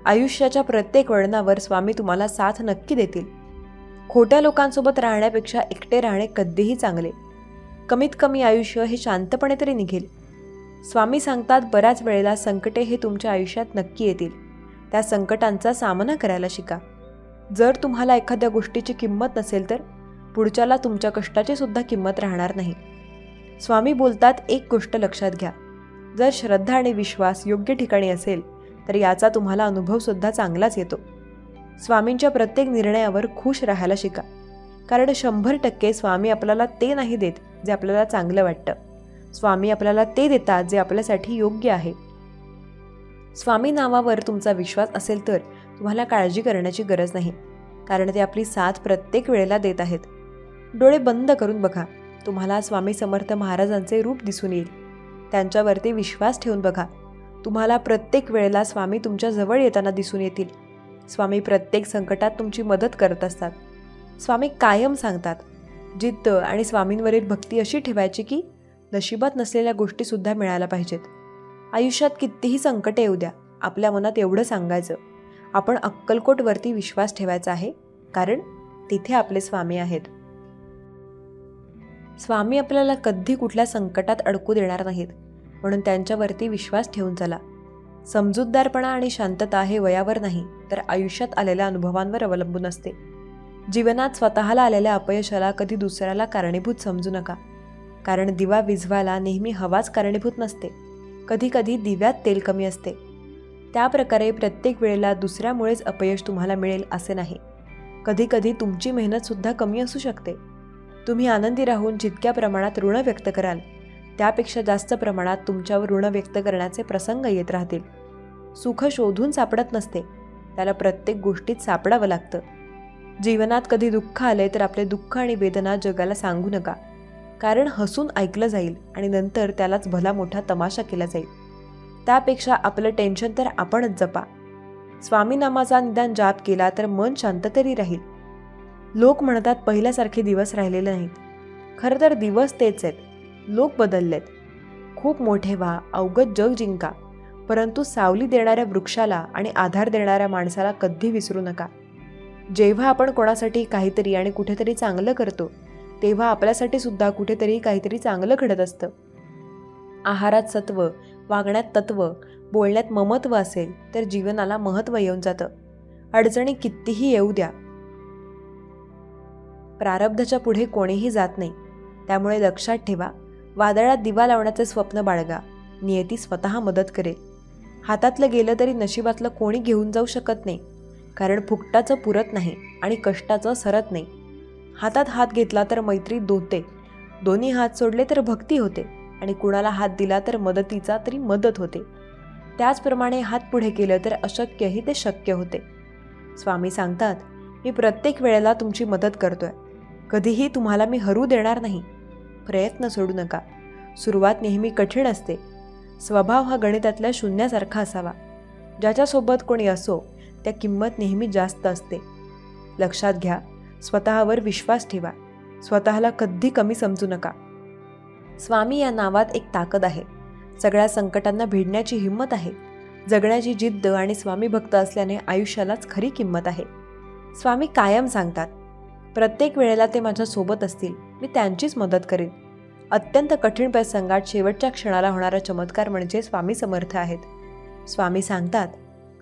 आयुष्याच्या प्रत्येक वळणावर स्वामी तुम्हाला साथ नक्की देतील. खोट्या लोकांसोबत राहण्यापेक्षा एकटे राहणे कधीही चांगले. कमीत कमी आयुष्य हे शांतपणे तरी निघेल. स्वामी सांगतात, बऱ्याच वेळेला संकटे हे तुमच्या आयुष्यात नक्की येतील. त्या संकटांचा सामना करायला शिका. जर तुम्हाला एखाद्या गोष्टीची किंमत नसेल तर पुढच्याला तुमच्या कष्टाची सुद्धा किंमत राहणार नाही. स्वामी बोलतात, एक गोष्ट लक्षात घ्या, जर श्रद्धा आणि विश्वास योग्य ठिकाणी असेल तर याचा तुम्हाला अनुभवसुद्धा चांगलाच येतो. स्वामींच्या प्रत्येक निर्णयावर खुश राहायला शिका, कारण 100% स्वामी आपल्याला ते नाही देत जे आपल्याला चांगलं वाटतं. स्वामी आपल्याला ते देतात जे आपल्यासाठी योग्य आहे. स्वामी नावावर तुमचा विश्वास असेल तर तुम्हाला काळजी करण्याची गरज नाही, कारण ते आपली साथ प्रत्येक वेळेला देत आहेत. डोळे बंद करून बघा, तुम्हाला स्वामी समर्थ महाराजांचे रूप दिसून येईल. त्यांच्यावरती विश्वास ठेवून बघा, तुम्हाला प्रत्येक वेळेला स्वामी तुमच्या जवळ येताना दिसून येतील. स्वामी प्रत्येक संकटात तुमची मदत करत असतात. स्वामी कायम सांगतात, जिद्द आणि स्वामींवरील भक्ती अशी ठेवायची की नशिबात नसलेल्या गोष्टीसुद्धा मिळायला पाहिजेत. आयुष्यात कितीही संकटे येऊ द्या, आपल्या मनात एवढं सांगायचं, आपण अक्कलकोटवरती विश्वास ठेवायचा आहे, कारण तिथे आपले स्वामी आहेत. स्वामी आपल्याला कधी कुठल्या संकटात अडकू देणार नाहीत, म्हणून त्यांच्यावरती विश्वास ठेवून चला. समजूतदारपणा आणि शांतता हे वयावर नाही, तर आयुष्यात आलेल्या अनुभवांवर अवलंबून असते. जीवनात स्वतःला आलेल्या अपयशाला कधी दुसऱ्याला कारणीभूत समजू नका, कारण दिवा विझवायला नेहमी हवाच कारणीभूत नसते. कधी कधी दिव्यात तेल कमी असते. त्या प्रकारे प्रत्येक वेळेला दुसऱ्यामुळेच अपयश तुम्हाला मिळेल असे नाही. कधी कधी तुमची मेहनतसुद्धा कमी असू शकते. तुम्ही आनंदी राहून जितक्या प्रमाणात ऋण व्यक्त कराल त्यापेक्षा जास्त प्रमाणात तुमच्यावर ऋण व्यक्त करण्याचे प्रसंग येत राहतील. सुख शोधून सापडत नसते, त्याला प्रत्येक गोष्टीत सापडावं लागतं. जीवनात कधी दुःख आले तर आपले दुःख आणि वेदना जगाला सांगू नका, कारण हसून ऐकलं जाईल आणि नंतर त्यालाच भला मोठा तमाशा केला जाईल. त्यापेक्षा आपलं टेन्शन तर आपणच जपा. स्वामी नामाचा निदान जाप केला तर मन शांत तरी राहील. लोक म्हणतात पहिल्यासारखे दिवस राहिलेले नाहीत. खरं तर दिवस तेच आहेत, लोक बदललेत. खूप मोठे व्हा, अवघड जग जिंका, परंतु सावली देणाऱ्या वृक्षाला आणि आधार देणाऱ्या माणसाला कधी विसरू नका. जेव्हा आपण कोणासाठी काहीतरी आणि कुठेतरी चांगलं करतो तेव्हा आपल्यासाठी सुद्धा कुठेतरी काहीतरी चांगलं घडत असतं. आहारात सत्व, वागण्यात तत्व, बोलण्यात ममत्व असेल तर जीवनाला महत्त्व येऊन जातं. अडचणी कितीही येऊ द्या, प्रारब्धाच्या पुढे कोणीही जात नाही. त्यामुळे लक्षात ठेवा, वादळात दिवा लावण्याचे स्वप्न बाळगा, नियती स्वतः मदत करेल. हातातलं गेलं तरी नशिबातलं कोणी घेऊन जाऊ शकत नाही, कारण फुकटाचं पुरत नाही आणि कष्टाचं सरत नाही. हातात हात घेतला तर मैत्री दोते, दोन्ही हात सोडले तर भक्ती होते आणि कुणाला हात दिला तर मदतीचा तरी मदत होते. त्याचप्रमाणे हात पुढे केलं तर अशक्यही ते शक्य होते. स्वामी सांगतात, मी प्रत्येक वेळेला तुमची मदत करतोय, कधीही तुम्हाला मी हरू देणार नाही. प्रयत्न सोडू नका. सुरुवात नेहमी कठीण असते. स्वभाव हा गणितातल्या शून्यासारखा असावा. ज्याच्यासोबत कोणी असो त्या किंमत नेहमी जास्त असते. लक्षात घ्या, स्वतःवर विश्वास ठेवा, स्वतःला कधी कमी समजू नका. स्वामी या नावात एक ताकद आहे. सगळ्या संकटांना भिडण्याची हिंमत आहे. जगण्याची जिद्द आणि स्वामी भक्त असल्याने आयुष्यालाच खरी किंमत आहे. स्वामी कायम सांगतात, प्रत्येक वेळेला ते माझ्या सोबत असतील, मी त्यांचीच मदत करेन. अत्यंत कठीण प्रसंगात शेवटच्या क्षणाला होणारा चमत्कार म्हणजे स्वामी समर्थ आहेत. स्वामी सांगतात,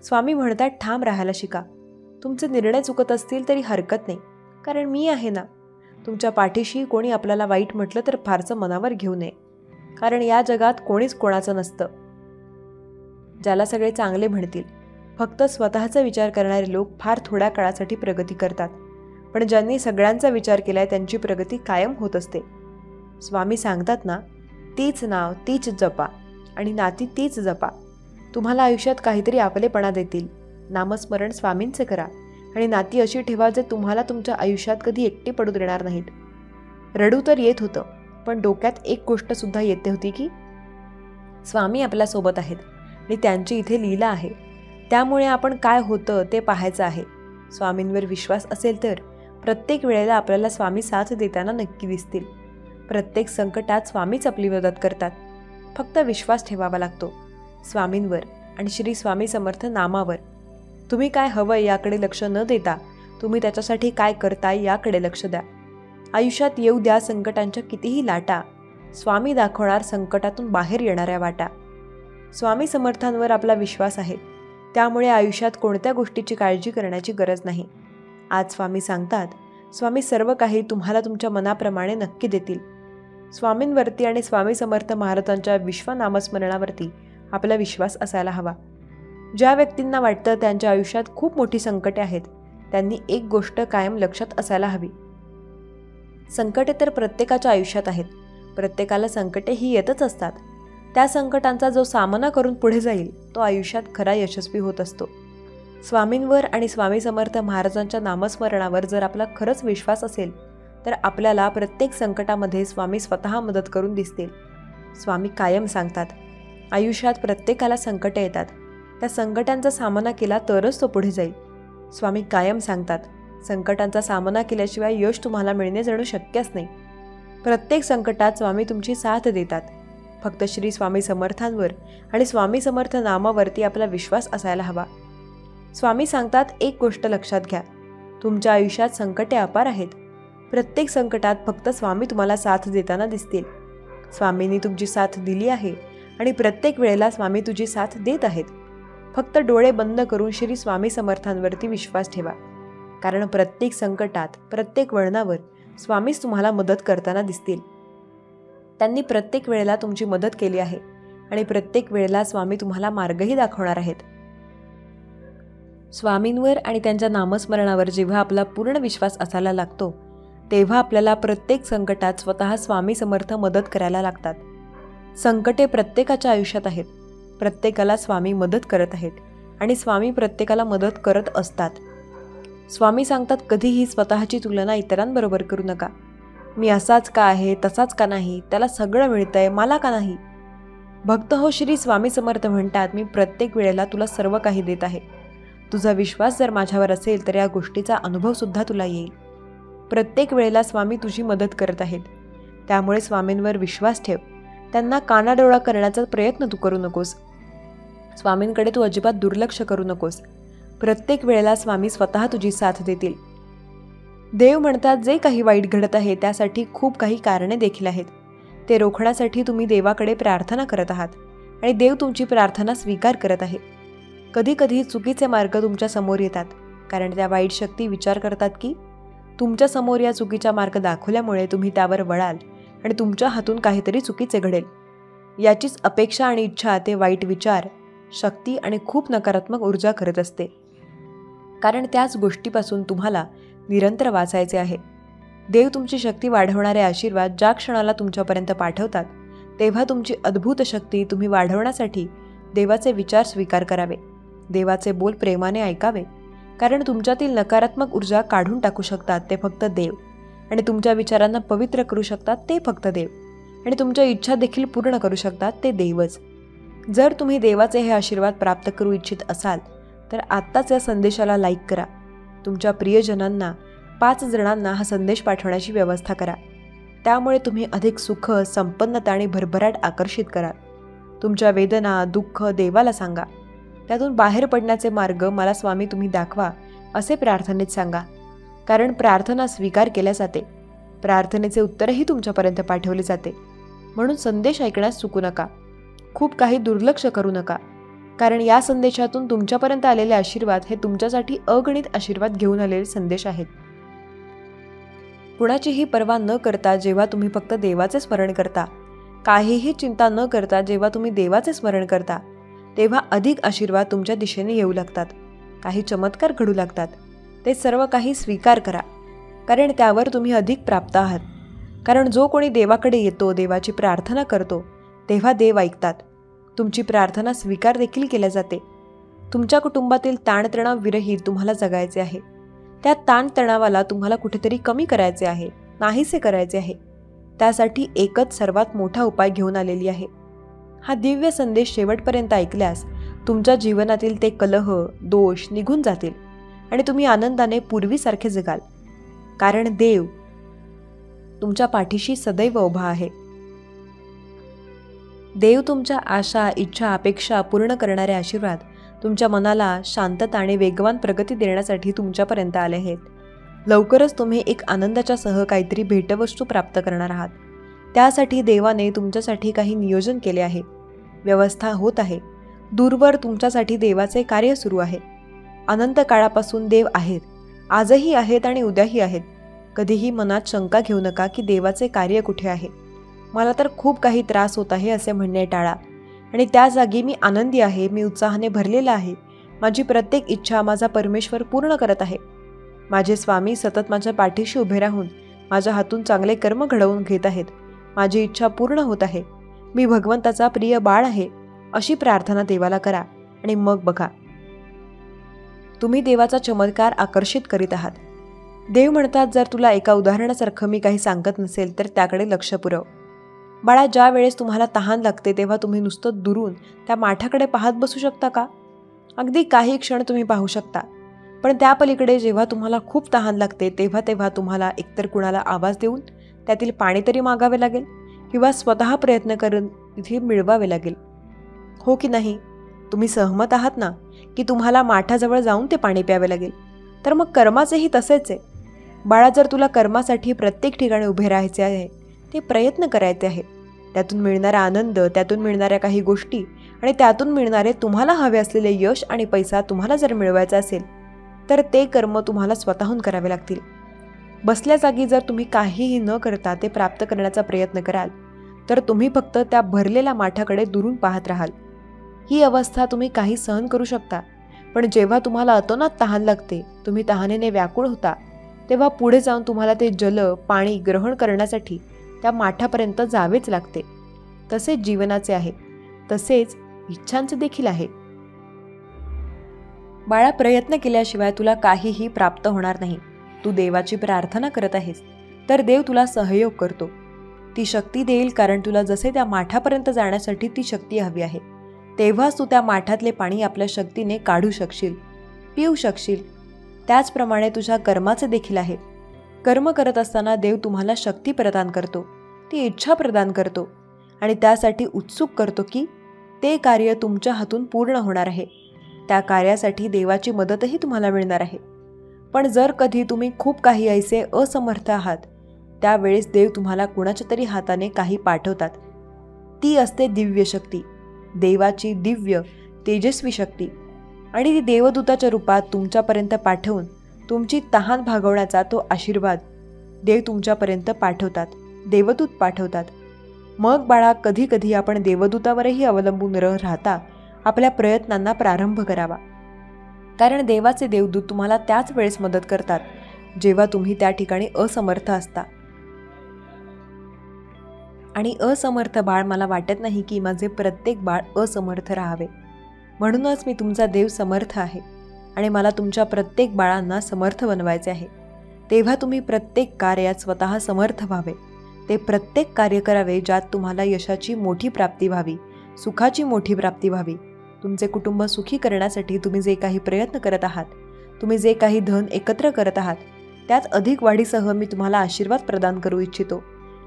स्वामी म्हणतात, ठाम राहायला शिका. तुमचे निर्णय चुकत असतील तरी हरकत नाही, कारण मी आहे ना. तुमच्या पाठीशी. कोणी आपल्याला वाईट म्हटलं तर फारसं मनावर घेऊ नये, कारण या जगात कोणीच कोणाचं नसतं. ज्याला सगळे चांगले म्हणतील. फक्त स्वतःचा विचार करणारे लोक फार थोड्या काळासाठी प्रगती करतात, पण ज्यांनी सगळ्यांचा विचार केलाय त्यांची प्रगती कायम होत असते. स्वामी सांगतात ना, तीच नाव तीच जपा आणि नाती तीच जपा. तुम्हाला आयुष्यात काहीतरी आपलेपणा देतील. नामस्मरण स्वामींचे करा आणि नाती अशी ठेवा जे तुम्हाला तुमच्या आयुष्यात कधी एकटे पडू देणार नाहीत. रडू तर येत होतं, पण डोक्यात एक गोष्ट सुद्धा येते होती की स्वामी आपल्यासोबत आहेत आणि त्यांची इथे लीला आहे. त्यामुळे आपण काय होतं ते पाहायचं आहे. स्वामींवर विश्वास असेल तर प्रत्येक वेळेला आपल्याला स्वामी साथ देताना नक्की दिसतील. प्रत्येक संकटात स्वामीच आपली मदत करतात. फक्त विश्वास ठेवावा लागतो स्वामींवर आणि श्री स्वामी समर्थ नामावर. तुम्ही काय हवंय याकडे लक्ष न देता तुम्ही त्याच्यासाठी काय करताय याकडे लक्ष द्या. आयुष्यात येऊ द्या संकटांच्या कितीही लाटा, स्वामी दाखवणार संकटातून बाहेर येणाऱ्या वाटा. स्वामी समर्थांवर आपला विश्वास आहे, त्यामुळे आयुष्यात कोणत्या गोष्टीची काळजी करण्याची गरज नाही. आज स्वामी सांगतात, स्वामी सर्व काही तुम्हाला तुमच्या मनाप्रमाणे नक्की देतील. स्वामींवरती आणि स्वामी समर्थ महाराजांच्या विश्वनामस्मरणावरती आपला विश्वास असायला हवा. ज्या व्यक्तींना वाटतं त्यांच्या आयुष्यात खूप मोठी संकटे आहेत, त्यांनी एक गोष्ट कायम लक्षात असायला हवी. संकटे तर प्रत्येकाच्या आयुष्यात आहेत. प्रत्येकाला संकटे ही येतच असतात. त्या संकटांचा जो सामना करून पुढे जाईल तो आयुष्यात खरा यशस्वी होत असतो. स्वामींवर आणि स्वामी समर्थ महाराजांच्या नामस्मरणावर जर आपला खरंच विश्वास असेल तर आपल्याला प्रत्येक संकटामध्ये स्वामी स्वतः मदत करून दिसतील. स्वामी कायम सांगतात, आयुष्यात प्रत्येकाला संकटे येतात. त्या संकटांचा सामना केला तरच तो पुढे जाईल. स्वामी कायम सांगतात, संकटांचा सामना केल्याशिवाय यश तुम्हाला मिळणे जणू शक्यच नाही. प्रत्येक संकटात स्वामी तुमची साथ देतात. फक्त श्री स्वामी समर्थांवर आणि स्वामी समर्थ नामावरती आपला विश्वास असायला हवा. स्वामी सांगतात, एक गोष्ट लक्षात घ्या, तुमच्या आयुष्यात संकटे अपार आहेत. प्रत्येक संकटात फक्त स्वामी तुम्हाला साथ देताना दिसतील. स्वामींनी तुमची साथ दिली आहे आणि प्रत्येक वेळेला स्वामी तुझी साथ देत आहेत. फक्त डोळे बंद करून श्री स्वामी समर्थांवरती विश्वास ठेवा, कारण प्रत्येक संकटात, प्रत्येक वळणावर स्वामीच तुम्हाला मदत करताना दिसतील. त्यांनी प्रत्येक वेळेला तुमची मदत केली आहे आणि प्रत्येक वेळेला स्वामी तुम्हाला मार्गही दाखवणार आहेत. स्वामींवर आणि त्यांच्या नामस्मरणावर जेव्हा आपला पूर्ण विश्वास असायला लागतो तेव्हा आपल्याला प्रत्येक संकटात स्वतः स्वामी समर्थ मदत करायला लागतात. संकटे प्रत्येकाच्या आयुष्यात आहेत. प्रत्येकाला स्वामी मदत करत आहेत आणि स्वामी प्रत्येकाला मदत करत असतात. स्वामी सांगतात, कधीही स्वतःची तुलना इतरांबरोबर करू नका. मी असाच का आहे, तसाच का नाही, त्याला सगळं मिळतंय, मला का नाही. भक्त हो श्री स्वामी समर्थ म्हणतात, मी प्रत्येक वेळेला तुला सर्व काही देत आहे. तुझा विश्वास जर माझ्यावर असेल तर या गोष्टीचा अनुभव सुद्धा तुला येईल. प्रत्येक वेळेला स्वामी तुझी मदत करत आहेत. त्यामुळे स्वामींवर विश्वास ठेव. त्यांना कानाडोळा करण्याचा प्रयत्न तू करू नकोस. स्वामींकडे तू अजिबात दुर्लक्ष करू नकोस. प्रत्येक वेळेला स्वामी स्वतः तुझी साथ देतील. देव म्हणतात, जे काही वाईट घडत आहे त्यासाठी खूप काही कारणे देखील आहेत. ते रोखण्यासाठी तुम्ही देवाकडे प्रार्थना करत आहात आणि देव तुमची प्रार्थना स्वीकार करत आहे. कधी कधी चुकीचे मार्ग तुमच्या समोर येतात, कारण त्या वाईट शक्ती विचार करतात की तुमच्या समोर या चुकीचा मार्ग दाखवल्यामुळे तुम्ही त्यावर वळाल आणि तुमच्या हातून काहीतरी चुकीचे घडेल. याचीच अपेक्षा आणि इच्छा ते वाईट विचार, शक्ती आणि खूप नकारात्मक ऊर्जा करत असते, कारण त्याच गोष्टीपासून तुम्हाला निरंतर वाचायचे आहे. देव तुमची शक्ती वाढवणारे आशीर्वाद ज्या क्षणाला तुमच्यापर्यंत पाठवतात तेव्हा तुमची अद्भुत शक्ती तुम्ही वाढवण्यासाठी देवाचे विचार स्वीकार करावे. देवाचे बोल प्रेमाने ऐकावे, कारण तुमच्यातील नकारात्मक ऊर्जा काढून टाकू शकतात ते फक्त देव, आणि तुमच्या विचारांना पवित्र करू शकतात ते फक्त देव, आणि तुमच्या इच्छा देखील पूर्ण करू शकतात ते देवच. जर तुम्ही देवाचे हे आशीर्वाद प्राप्त करू इच्छित असाल तर आत्ताच या संदेशाला लाईक करा. तुमच्या प्रियजनांना 5 जणांना हा संदेश पाठवण्याची व्यवस्था करा. त्यामुळे तुम्ही अधिक सुख, संपन्नता आणि भरभराट आकर्षित कराल. तुमच्या वेदना, दुःख देवाला सांगा. त्यातून बाहेर पडण्याचे मार्ग मला स्वामी तुम्ही दाखवा असे प्रार्थनेत सांगा. कारण प्रार्थना स्वीकार केल्या जाते, प्रार्थनेचे उत्तरही तुमच्यापर्यंत पाठवले जाते. म्हणून संदेश ऐकण्यास चुकू नका, खूप काही दुर्लक्ष करू नका. कारण या संदेशातून तुमच्यापर्यंत आलेले आशीर्वाद हे तुमच्यासाठी अगणित आशीर्वाद घेऊन आलेले संदेश आहेत. कुणाचीही पर्वा न करता जेव्हा तुम्ही फक्त देवाचे स्मरण करता, काहीही चिंता न करता जेव्हा तुम्ही देवाचे स्मरण करता, तेव्हा अधिक आशीर्वाद तुमच्या दिशेने येऊ लागतात, काही चमत्कार घडू लागतात. ते सर्व काही स्वीकार करा, कारण त्यावर तुम्ही अधिक प्राप्त आहात. कारण जो कोणी देवाकडे येतो, देवाची प्रार्थना करतो, तेव्हा देव ऐकतात. तुमची प्रार्थना स्वीकार देखील केल्या जाते. तुमच्या कुटुंबातील ताणतणाव विरहित तुम्हाला जगायचे आहे. त्या ताणतणावाला तुम्हाला कुठेतरी कमी करायचे आहे, नाहीसे करायचे आहे. त्यासाठी एकच सर्वात मोठा उपाय घेऊन आलेली आहे. हा दिव्य संदेश शेवटपर्यंत ऐकल्यास तुमच्या जीवनातील ते कलह, दोष निघून जातील आणि तुम्ही आनंदाने पूर्वीसारखे जगाल. कारण देव तुमच्या पाठीशी सदैव उभा आहे. देव तुमच्या आशा, इच्छा, अपेक्षा पूर्ण करणारे आशीर्वाद तुमच्या मनाला शांतता आणि वेगवान प्रगती देण्यासाठी तुमच्यापर्यंत आले आहेत. लवकरच तुम्ही एक आनंदाच्या सह काहीतरी भेटवस्तू प्राप्त करणार आहात. त्यासाठी देवाने तुमच्यासाठी काही नियोजन केले आहे, व्यवस्था होत आहे. दूरवर तुमच्यासाठी देवाचे कार्य सुरू आहे. अनंत काळापासून देव आहेत, आजही आहेत आणि उद्याही आहेत. कधीही मनात शंका घेऊ नका की देवाचे कार्य कुठे आहे. मला तर खूप काही त्रास होत आहे असे म्हणणे टाळा आणि त्या जागी मी आनंदी आहे, मी उत्साहाने भरलेला आहे, माझी प्रत्येक इच्छा माझा परमेश्वर पूर्ण करत आहे. माझे स्वामी सतत माझ्या पाठीशी उभे राहून माझ्या हातून चांगले कर्म घडवून घेत आहेत. माझी इच्छा पूर्ण होत आहे. मी भगवंताचा प्रिय बाळ आहे, अशी प्रार्थना देवाला करा आणि मग बघा, तुम्ही देवाचा चमत्कार आकर्षित करीत आहात. देव म्हणतात, जर तुला एका उदाहरणासारखं मी काही सांगत नसेल तर त्याकडे लक्ष पुरव. बाळा, ज्या वेळेस तुम्हाला तहान लागते तेव्हा तुम्ही नुसतं दुरून त्या माठाकडे पाहत बसू शकता का? अगदी काही क्षण तुम्ही पाहू शकता, पण त्या पलीकडे जेव्हा तुम्हाला खूप तहान लागते तेव्हा तुम्हाला एकतर कुणाला आवाज देऊन त्यातील पाणी तरी मागावे लागेल किंवा स्वतः प्रयत्न करून तिथे मिळवावे लागेल. हो की नाही? तुम्ही सहमत आहात ना की तुम्हाला माठाजवळ जाऊन ते पाणी प्यावे लागेल? तर मग कर्माचेही तसेच आहे. बाळा, जर तुला कर्मासाठी प्रत्येक ठिकाणी उभे राहायचे आहे, ते प्रयत्न करायचे आहे, त्यातून मिळणारा आनंद, त्यातून मिळणाऱ्या काही गोष्टी आणि त्यातून मिळणारे तुम्हाला हवे असलेले यश आणि पैसा तुम्हाला जर मिळवायचा असेल तर ते कर्म तुम्हाला स्वतःहून करावे लागतील. बसल्या जागी जर तुम्ही काहीही न करता ते प्राप्त करण्याचा प्रयत्न कराल तर तुम्ही फक्त त्या भरलेल्या माठाकडे दुरून पाहत राहाल. ही अवस्था तुम्ही काही सहन करू शकता, पण जेव्हा तुम्हाला अतोनात तहान लागते, तुम्ही तहानेने व्याकुळ होता, तेव्हा पुढे जाऊन तुम्हाला ते जल, पाणी ग्रहण करण्यासाठी त्या माठापर्यंत जावेच लागते. तसेच जीवनाचे आहे, तसेच इच्छांचे देखील आहे. बाळा, प्रयत्न केल्याशिवाय तुला काहीही प्राप्त होणार नाही. तू देवाची प्रार्थना करत आहेस तर देव तुला सहयोग करतो. ती शक्ती देईल, कारण तुला जसे त्या माठापर्यंत जाण्यासाठी ती शक्ती हवी आहे, तेव्हाच तू त्या माठातले पाणी आपल्या शक्तीने काढू शकशील, पिऊ शकशील. त्याचप्रमाणे तुझ्या कर्माचे देखील आहे. कर्म करत असताना देव तुम्हाला शक्ती प्रदान करतो, ती इच्छा प्रदान करतो आणि त्यासाठी उत्सुक करतो की ते कार्य तुमच्या हातून पूर्ण होणार आहे. त्या कार्यासाठी देवाची मदतही तुम्हाला मिळणार आहे. पण जर कधी तुम्ही खूप काही ऐसे असमर्थ आहात, त्यावेळेस देव तुम्हाला कुणाच्या तरी हाताने काही पाठवतात. ती असते दिव्य शक्ती, देवाची दिव्य तेजस्वी शक्ती, आणि ती देवदूताच्या रूपात तुमच्यापर्यंत पाठवून तुमची तहान भागवण्याचा तो आशीर्वाद देव तुमच्यापर्यंत पाठवतात, देवदूत पाठवतात. मग बाळा, कधी कधी आपण देवदूतावरही अवलंबून न राहता आपल्या प्रयत्नांना प्रारंभ करावा. कारण देवाचे देवदूत तुम्हाला त्याच वेळेस मदत करतात जेव्हा तुम्ही त्या ठिकाणी असमर्थ असता. आणि असमर्थ बाळ, मला वाटत नाही की माझे प्रत्येक बाळ असमर्थ राहावे. म्हणूनच मी तुमचा देव समर्थ आहे आणि मला तुमच्या प्रत्येक बाळांना समर्थ बनवायचे आहे. तेव्हा तुम्ही प्रत्येक कार्यात स्वतः समर्थ व्हावे. ते प्रत्येक कार्य करावे ज्यात तुम्हाला यशाची मोठी प्राप्ती व्हावी, सुखाची मोठी प्राप्ती व्हावी. तुमचे कुटुंब सुखी करण्यासाठी तुम्ही जे काही प्रयत्न करत आहात, तुम्ही जे काही धन एकत्र करत आहात, त्यात अधिक वाढीसह मी तुम्हाला आशीर्वाद प्रदान करू इच्छितो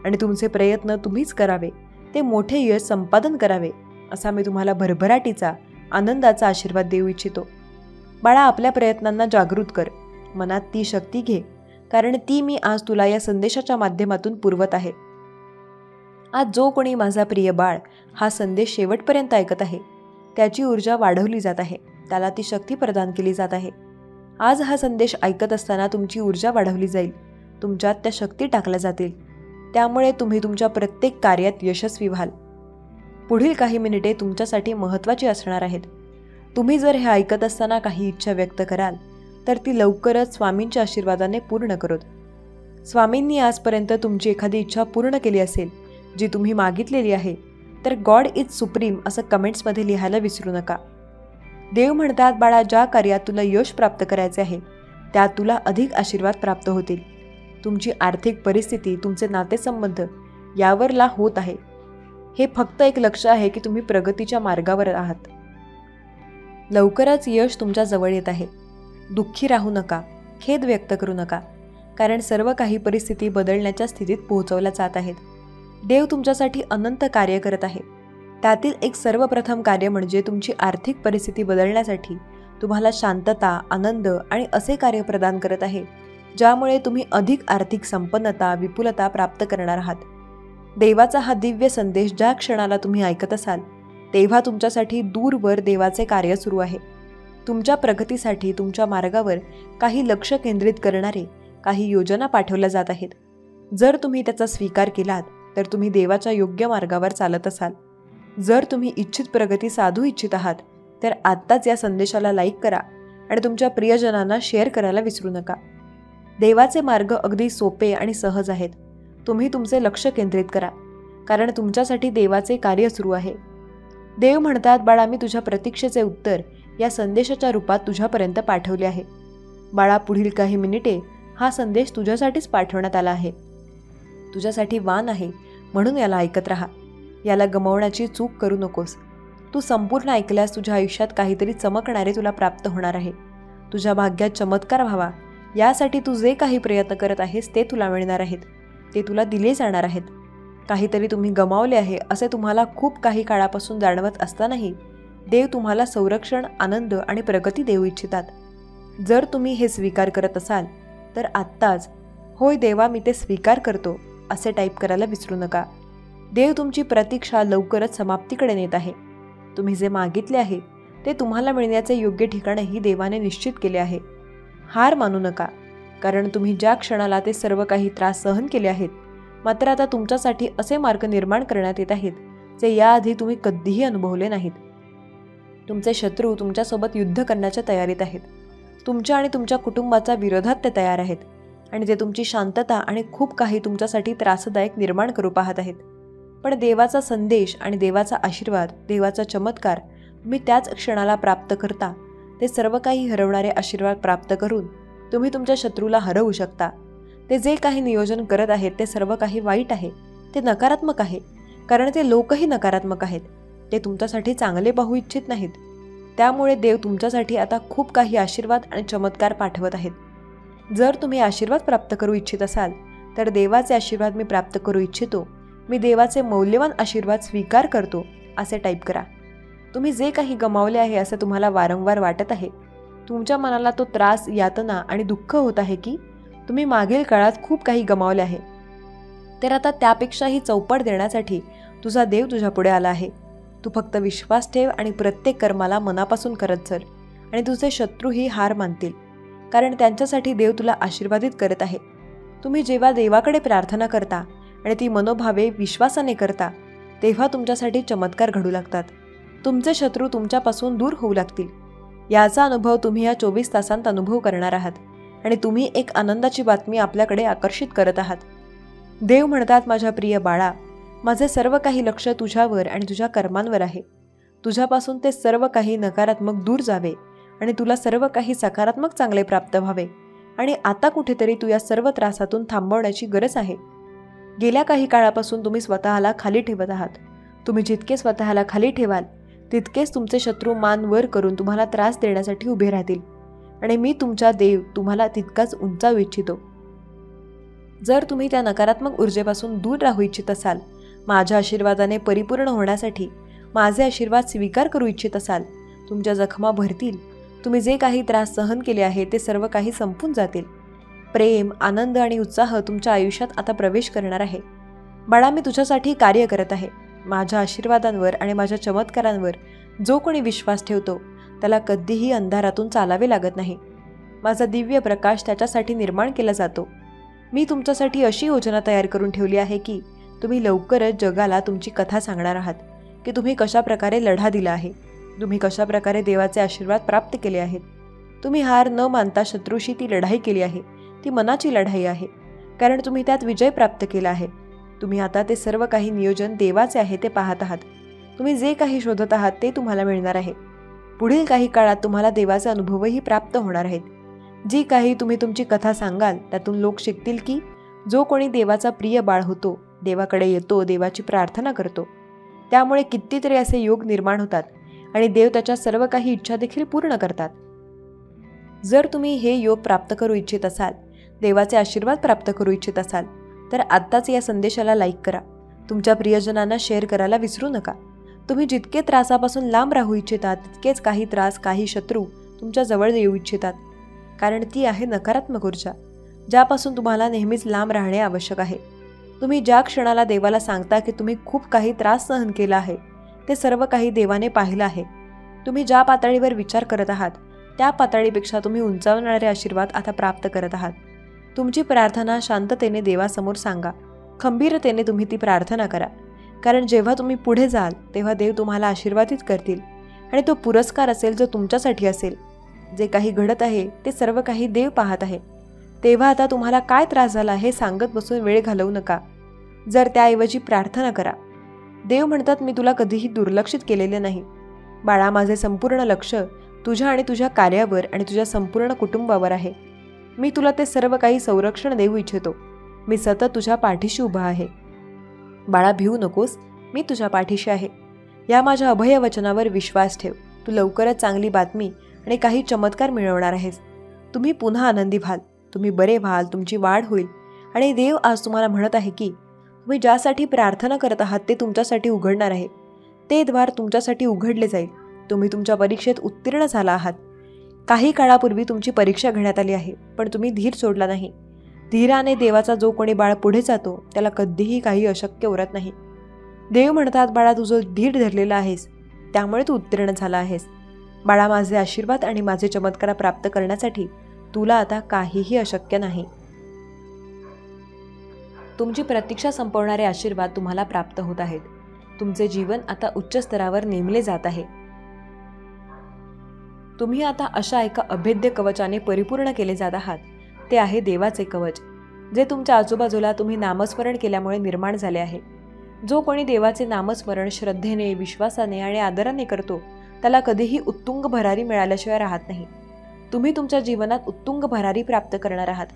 आणि तुमचे प्रयत्न तुम्हीच करावे, ते मोठे यश संपादन करावे, असा मी तुम्हाला भरभराटीचा आनंदाचा आशीर्वाद देऊ इच्छितो. बाळा, आपल्या प्रयत्नांना जागृत कर. मनात ती शक्ती घे, कारण ती मी आज तुला या संदेशाच्या माध्यमातून पुरवत आहे. आज जो कोणी माझा प्रिय बाळ हा संदेश शेवटपर्यंत ऐकत आहे, त्याची ऊर्जा वाढवली जात आहे, त्याला ती शक्ती प्रदान केली जात आहे. आज हा संदेश ऐकत असताना तुमची ऊर्जा वाढवली जाईल, तुमच्यात त्या शक्ती टाकल्या जातील. त्यामुळे तुम्ही तुमच्या प्रत्येक कार्यात यशस्वी व्हाल. पुढील काही मिनिटे तुमच्यासाठी महत्त्वाची असणार आहेत. तुम्ही जर हे ऐकत असताना काही इच्छा व्यक्त कराल तर ती लवकरच स्वामींच्या आशीर्वादाने पूर्ण करोत. स्वामींनी आजपर्यंत तुमची एखादी इच्छा पूर्ण केली असेल जी तुम्ही मागितलेली आहे, तर गॉड इज सुप्रीम असं कमेंट्समध्ये लिहायला विसरू नका. देव म्हणतात, बाळा, ज्या कार्यात तुला यश प्राप्त करायचे आहे त्यात तुला अधिक आशीर्वाद प्राप्त होतील. तुमची आर्थिक परिस्थिती, तुमचे नातेसंबंध यावर ला होत आहे. हे फक्त एक लक्ष्य आहे की तुम्ही प्रगतीच्या मार्गावर आहात. लवकरच यश तुमच्या जवळ येत आहे. दुःखी राहू नका, खेद व्यक्त करू नका, कारण सर्व काही परिस्थिती बदलण्याच्या स्थितीत पोहोचवल्या जात आहेत. देव तुमच्यासाठी अनंत कार्य करत आहे. त्यातील एक सर्वप्रथम कार्य म्हणजे तुमची आर्थिक परिस्थिती बदलण्यासाठी तुम्हाला शांतता, आनंद आणि असे कार्य प्रदान करत आहे ज्यामुळे तुम्ही अधिक आर्थिक संपन्नता, विपुलता प्राप्त करणार आहात. देवाचा हा दिव्य संदेश ज्या क्षणाला तुम्ही ऐकत असाल तेव्हा तुमच्यासाठी दूरवर देवाचे कार्य सुरू आहे. तुमच्या प्रगतीसाठी तुमच्या मार्गावर काही लक्ष केंद्रित करणारे काही योजना पाठवल्या जात आहेत. जर तुम्ही त्याचा स्वीकार केलात तर तुम्ही देवाच्या योग्य मार्गावर चालत असाल. जर तुम्ही इच्छित प्रगती साधू इच्छित आहात तर आत्ताच या संदेशाला लाईक करा आणि तुमच्या प्रियजनांना शेअर करायला विसरू नका. देवाचे मार्ग अगदी सोपे आणि सहज आहेत. तुम्ही तुमचे लक्ष केंद्रित करा, कारण तुमच्यासाठी देवाचे कार्य सुरू आहे. देव म्हणतात, बाळा, मी तुझ्या प्रतीक्षेचे उत्तर या संदेशाच्या रूपात तुझ्यापर्यंत पाठवले आहे. बाळा, पुढील काही मिनिटे हा संदेश तुझ्यासाठीच पाठवण्यात आला आहे. तुझ्यासाठी वाण आहे, म्हणून याला ऐकत राहा. याला गमावण्याची चूक करू नकोस. तू संपूर्ण ऐकल्यास तुझ्या आयुष्यात काहीतरी चमकणारे तुला प्राप्त होणार आहे. तुझ्या भाग्यात चमत्कार व्हावा यासाठी तू जे काही प्रयत्न करत आहेस ते तुला मिळणार आहेत, ते तुला दिले जाणार आहेत. काहीतरी तुम्ही गमावले आहे असे तुम्हाला खूप काही काळापासून जाणवत असतानाही देव तुम्हाला संरक्षण, आनंद आणि प्रगती देऊ इच्छितात. जर तुम्ही हे स्वीकार करत असाल तर आत्ताच होय देवा, मी ते स्वीकार करतो असे टाईप करायला विसरू नका. देव तुमची प्रतीक्षा लवकरच समाप्तीकडे नेत आहे. तुम्ही जे मागितले आहे ते तुम्हाला मिळण्याचे योग्य ठिकाणही देवाने निश्चित केले आहे. हार मानू नका, कारण तुम्ही ज्या क्षणाला ते सर्व काही त्रास सहन केले आहेत, मात्र आता तुमच्यासाठी असे मार्ग निर्माण करण्यात येत आहेत जे याआधी तुम्ही कधीही अनुभवले नाहीत. तुमचे शत्रू तुमच्यासोबत युद्ध करण्याच्या तयारीत आहेत. तुमच्या आणि तुमच्या कुटुंबाच्या विरोधात ते तयार आहेत आणि ते तुमची शांतता आणि खूप काही तुमच्यासाठी त्रासदायक निर्माण करू पाहत आहेत. पण देवाचा संदेश आणि देवाचा आशीर्वाद, देवाचा चमत्कार तुम्ही त्याच क्षणाला प्राप्त करता. ते सर्व काही हरवणारे आशीर्वाद प्राप्त करून तुम्ही तुमच्या शत्रूला हरवू शकता. ते जे काही नियोजन करत आहेत ते सर्व काही वाईट आहे, ते नकारात्मक आहे, कारण ते लोकही नकारात्मक आहेत. ते तुमच्यासाठी चांगले पाहू इच्छित नाहीत. त्यामुळे देव तुमच्यासाठी आता खूप काही आशीर्वाद आणि चमत्कार पाठवत आहेत. जर तुम्ही आशीर्वाद प्राप्त करू इच्छित असाल तर देवाचे आशीर्वाद मी प्राप्त करू इच्छितो, मी देवाचे मौल्यवान आशीर्वाद स्वीकार करतो असे टाईप करा. तुम्ही जे काही गमावले आहे असे तुम्हाला वारंवार वाटत आहे. तुमच्या मनाला तो त्रास, यातना आणि दुःख होत आहे की तुम्ही मागील काळात खूप काही गमावले आहे. तर आता त्यापेक्षाही चौपट देण्यासाठी तुझा देव तुझ्या पुढे आला आहे. तू फक्त विश्वास ठेव आणि प्रत्येक कर्माला मनापासून करत चल आणि तुझे शत्रूही हार मानतील, कारण त्यांच्यासाठी देव तुला आशीर्वादित करत आहे. तुम्ही जेव्हा देवाकडे प्रार्थना करता आणि ती मनोभावे विश्वासाने करता तेव्हा तुमच्यासाठी चमत्कार घडू लागतात. तुमचे शत्रू तुमच्यापासून दूर होऊ लागतील. याचा अनुभव तुम्ही या 24 तासांत अनुभव करणार आहात आणि तुम्ही एक आनंदाची बातमी आपल्याकडे आकर्षित करत आहात. देव म्हणतात, माझ्या प्रिय बाळा, माझे सर्व काही लक्ष तुझ्यावर आणि तुझ्या कर्मांवर आहे. तुझ्यापासून ते सर्व काही नकारात्मक दूर जावे आणि तुला सर्व काही सकारात्मक चांगले प्राप्त व्हावे. आणि आता कुठेतरी तू या सर्व त्रासातून थांबवण्याची गरज आहे. गेल्या काही काळापासून तुम्ही स्वतःला खाली ठेवत आहात. तुम्ही जितके स्वतःला खाली ठेवाल तितकेच तुमचे शत्रू मान वर करून तुम्हाला त्रास देण्यासाठी उभे राहतील आणि मी तुमचा देव तुम्हाला तितकाच उंचावू इच्छितो. जर तुम्ही त्या नकारात्मक ऊर्जेपासून दूर राहू इच्छित असाल, माझ्या आशीर्वादाने परिपूर्ण होण्यासाठी माझे आशीर्वाद स्वीकार करू इच्छित असाल, तुमच्या जखमा भरतील. तुम्ही जे काही त्रास सहन केले आहे ते सर्व काही संपून जातील. प्रेम, आनंद आणि उत्साह तुमच्या आयुष्यात आता प्रवेश करणार आहे. बाळा, मी तुझ्यासाठी कार्य करत आहे. माझ्या आशीर्वादांवर आणि माझ्या चमत्कारांवर जो कोणी विश्वास ठेवतो त्याला कधीही अंधारातून चालावे लागत नाही. माझा दिव्य प्रकाश त्याच्यासाठी निर्माण केला जातो. मी तुमच्यासाठी अशी योजना तयार करून ठेवली आहे की तुम्ही लवकरच जगाला तुमची कथा सांगणार आहात की तुम्ही कशाप्रकारे लढा दिला आहे, तुम्ही कशाप्रकारे देवाचे आशीर्वाद प्राप्त केले आहेत. तुम्ही हार न मानता शत्रूशी ती लढाई केली आहे. ती मनाची लढाई आहे, कारण तुम्ही त्यात विजय प्राप्त केला आहे. तुम्ही आता ते सर्व काही नियोजन देवाचे आहे ते पाहत आहात. तुम्ही जे काही शोधत आहात ते तुम्हाला मिळणार आहे. पुढील काही काळात तुम्हाला देवाचे अनुभवही प्राप्त होणार आहेत. जी काही तुम्ही तुमची कथा सांगाल त्यातून लोक शिकतील की जो कोणी देवाचा प्रिय बाळ होतो, देवाकडे येतो, देवाची प्रार्थना करतो, त्यामुळे कितीतरी असे योग निर्माण होतात आणि देव त्याच्या सर्व काही इच्छा देखील पूर्ण करतात. जर तुम्ही हे योग प्राप्त करू इच्छित असाल, देवाचे आशीर्वाद प्राप्त करू इच्छित असाल, तर आत्ताच या संदेशाला लाईक करा. तुमच्या प्रियजनांना शेअर करायला विसरू नका. तुम्ही जितके त्रासापासून लांब राहू इच्छितात तितकेच काही त्रास, काही शत्रू तुमच्या जवळ येऊ इच्छितात, कारण ती आहे नकारात्मक ऊर्जा, ज्यापासून तुम्हाला नेहमीच लांब राहणे आवश्यक आहे. तुम्ही ज्या क्षणाला देवाला सांगता की तुम्ही खूप काही त्रास सहन केला आहे, ते सर्व काही देवाने पाहिलं आहे. तुम्ही ज्या पातळीवर विचार करत आहात त्या पातळीपेक्षा तुम्ही उंचावणारे आशीर्वाद आता प्राप्त करत आहात. तुमची प्रार्थना शांततेने देवासमोर सांगा. खंबीरतेने तुम्ही ती प्रार्थना करा, कारण जेव्हा तुम्ही पुढे जाल तेव्हा देव तुम्हाला आशीर्वादित करतील आणि तो पुरस्कार असेल जो तुमच्यासाठी असेल. जे काही घडत आहे ते सर्व काही देव पाहत आहे. तेव्हा आता तुम्हाला काय त्रास झाला हे सांगत बसून वेळ घालवू नका. जर त्याऐवजी प्रार्थना करा. देव म्हणतात, मी तुला कधीही दुर्लक्षित केलेले नाही. बाळा, माझे संपूर्ण लक्ष तुझ्या आणि तुझ्या कार्यावर आणि तुझ्या संपूर्ण कुटुंबावर आहे. मी तुला ते सर्व काही संरक्षण देऊ इच्छितो. मी सतत तुझ्या पाठीशी उभा आहे. बाळा, भिवू नकोस, मी तुझ्या पाठीशी आहे. या माझ्या अभय वचनावर विश्वास ठेव. तू लवकरच चांगली बातमी आणि काही चमत्कार मिळवणार आहेस. तुम्ही पुन्हा आनंदी व्हाल, तुम्ही बरे व्हाल, तुमची वाढ होईल. आणि देव आज तुम्हाला म्हणत आहे की तुम्ही ज्यासाठी प्रार्थना करत आहात ते तुमच्यासाठी उघडणार आहे. ते द्वार तुमच्यासाठी उघडले जाईल. तुम्ही तुमच्या परीक्षेत उत्तीर्ण झाला आहात. काही काळापूर्वी तुमची परीक्षा घेण्यात आली आहे, पण तुम्ही धीर सोडला नाही. धीराने देवाचा जो कोणी बाळ पुढे जातो त्याला कधीही काही अशक्य उरत नाही. देव म्हणतात, बाळा, तू जो धीर धरलेला आहेस त्यामुळे तू उत्तीर्ण झाला आहेस. बाळा, माझे आशीर्वाद आणि माझे चमत्कार प्राप्त करण्यासाठी तुला आता काहीही अशक्य नाही. तुमची प्रतीक्षा संपवणारे आशीर्वाद तुम्हाला प्राप्त होत आहेत. तुमचे जीवन आता उच्च स्तरावर नेमले जात आहे. तुम्ही आता अशा एका अभेद्य कवचाने परिपूर्ण केले जात आहात. ते आहे देवाचे कवच, जे तुमच्या आजूबाजूला तुम्ही नामस्मरण केल्यामुळे निर्माण झाले आहे. जो कोणी देवाचे नामस्मरण श्रद्धेने, विश्वासाने आणि आदराने करतो त्याला कधीही उत्तुंग भरारी मिळाल्याशिवाय राहत नाही. तुम्ही तुमच्या जीवनात उत्तुंग भरारी प्राप्त करणार आहात.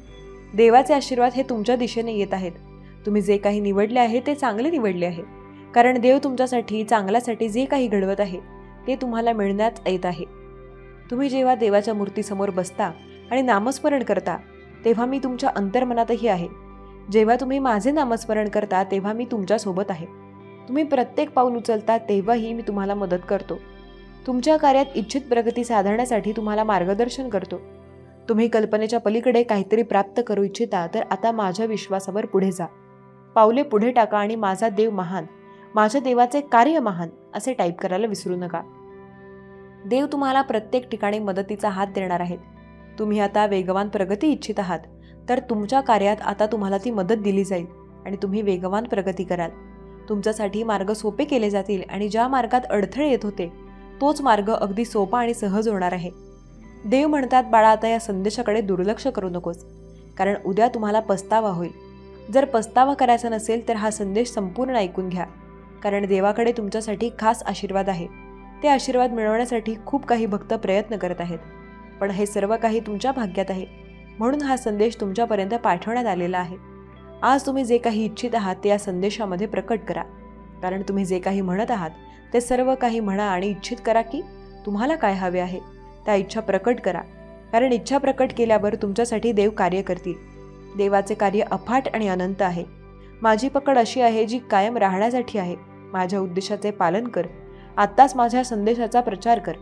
देवाचे आशीर्वाद हे तुमच्या दिशेने येत आहेत. तुम्ही जे काही निवडले आहे ते चांगले निवडले आहे, कारण देव तुमच्यासाठी चांगल्यासाठी जे काही घडवत आहे ते तुम्हाला मिळण्यात येत आहे. तुम्ही जेव्हा देवाच्या मूर्तीसमोर बसता आणि नामस्मरण करता तेव्हा मी तुमच्या अंतर्मनातही आहे. जेव्हा तुम्ही माझे नामस्मरण करता तेव्हा मी तुमच्यासोबत आहे. तुम्ही प्रत्येक पाऊल उचलता तेव्हाही मी तुम्हाला मदत करतो. तुमच्या कार्यात इच्छित प्रगती साधण्यासाठी तुम्हाला मार्गदर्शन करतो. तुम्ही कल्पनेच्या पलीकडे काहीतरी प्राप्त करू इच्छिता तर आता माझ्या विश्वासावर पुढे जा. पावले पुढे टाका आणि माझा देव महान, माझ्या देवाचे कार्य महान असे टाईप करायला विसरू नका. देव तुम्हाला प्रत्येक ठिकाणी मदतीचा हात देणार आहेत. तुम्ही आता वेगवान प्रगती इच्छित आहात तर तुमच्या कार्यात आता तुम्हाला ती मदत दिली जाईल आणि तुम्ही वेगवान प्रगती कराल. तुमच्यासाठी मार्ग सोपे केले जातील आणि ज्या मार्गात अडथळे येत होते तोच मार्ग अगदी सोपा आणि सहज होणार आहे. देव म्हणतात, बाळा, आता या संदेशाकडे दुर्लक्ष करू नकोस, कारण उद्या तुम्हाला पस्तावा होईल. जर पस्तावा करायचा नसेल तर हा संदेश संपूर्ण ऐकून घ्या, कारण देवाकडे तुमच्यासाठी खास आशीर्वाद आहे. ते आशीर्वाद मिळवण्यासाठी खूप काही भक्त प्रयत्न करत आहेत, पण हे सर्व काही तुमच्या भाग्यात आहे. म्हणून हा संदेश तुमच्यापर्यंत पाठवण्यात आलेला आहे. आज तुम्ही जे काही इच्छित आहात ते या संदेशामध्ये प्रकट करा, कारण तुम्ही जे काही म्हणत आहात ते सर्व काही म्हणा आणि इच्छित करा की तुम्हाला काय हवे आहे. त्या इच्छा प्रकट करा, कारण इच्छा प्रकट केल्यावर तुमच्यासाठी देव कार्य करतील. देवाचे कार्य अफाट आणि अनंत आहे. माझी पकड अशी आहे जी कायम राहण्यासाठी आहे. माझ्या उद्देशाचे पालन कर. आत्ताच माझ्या संदेशाचा प्रचार कर.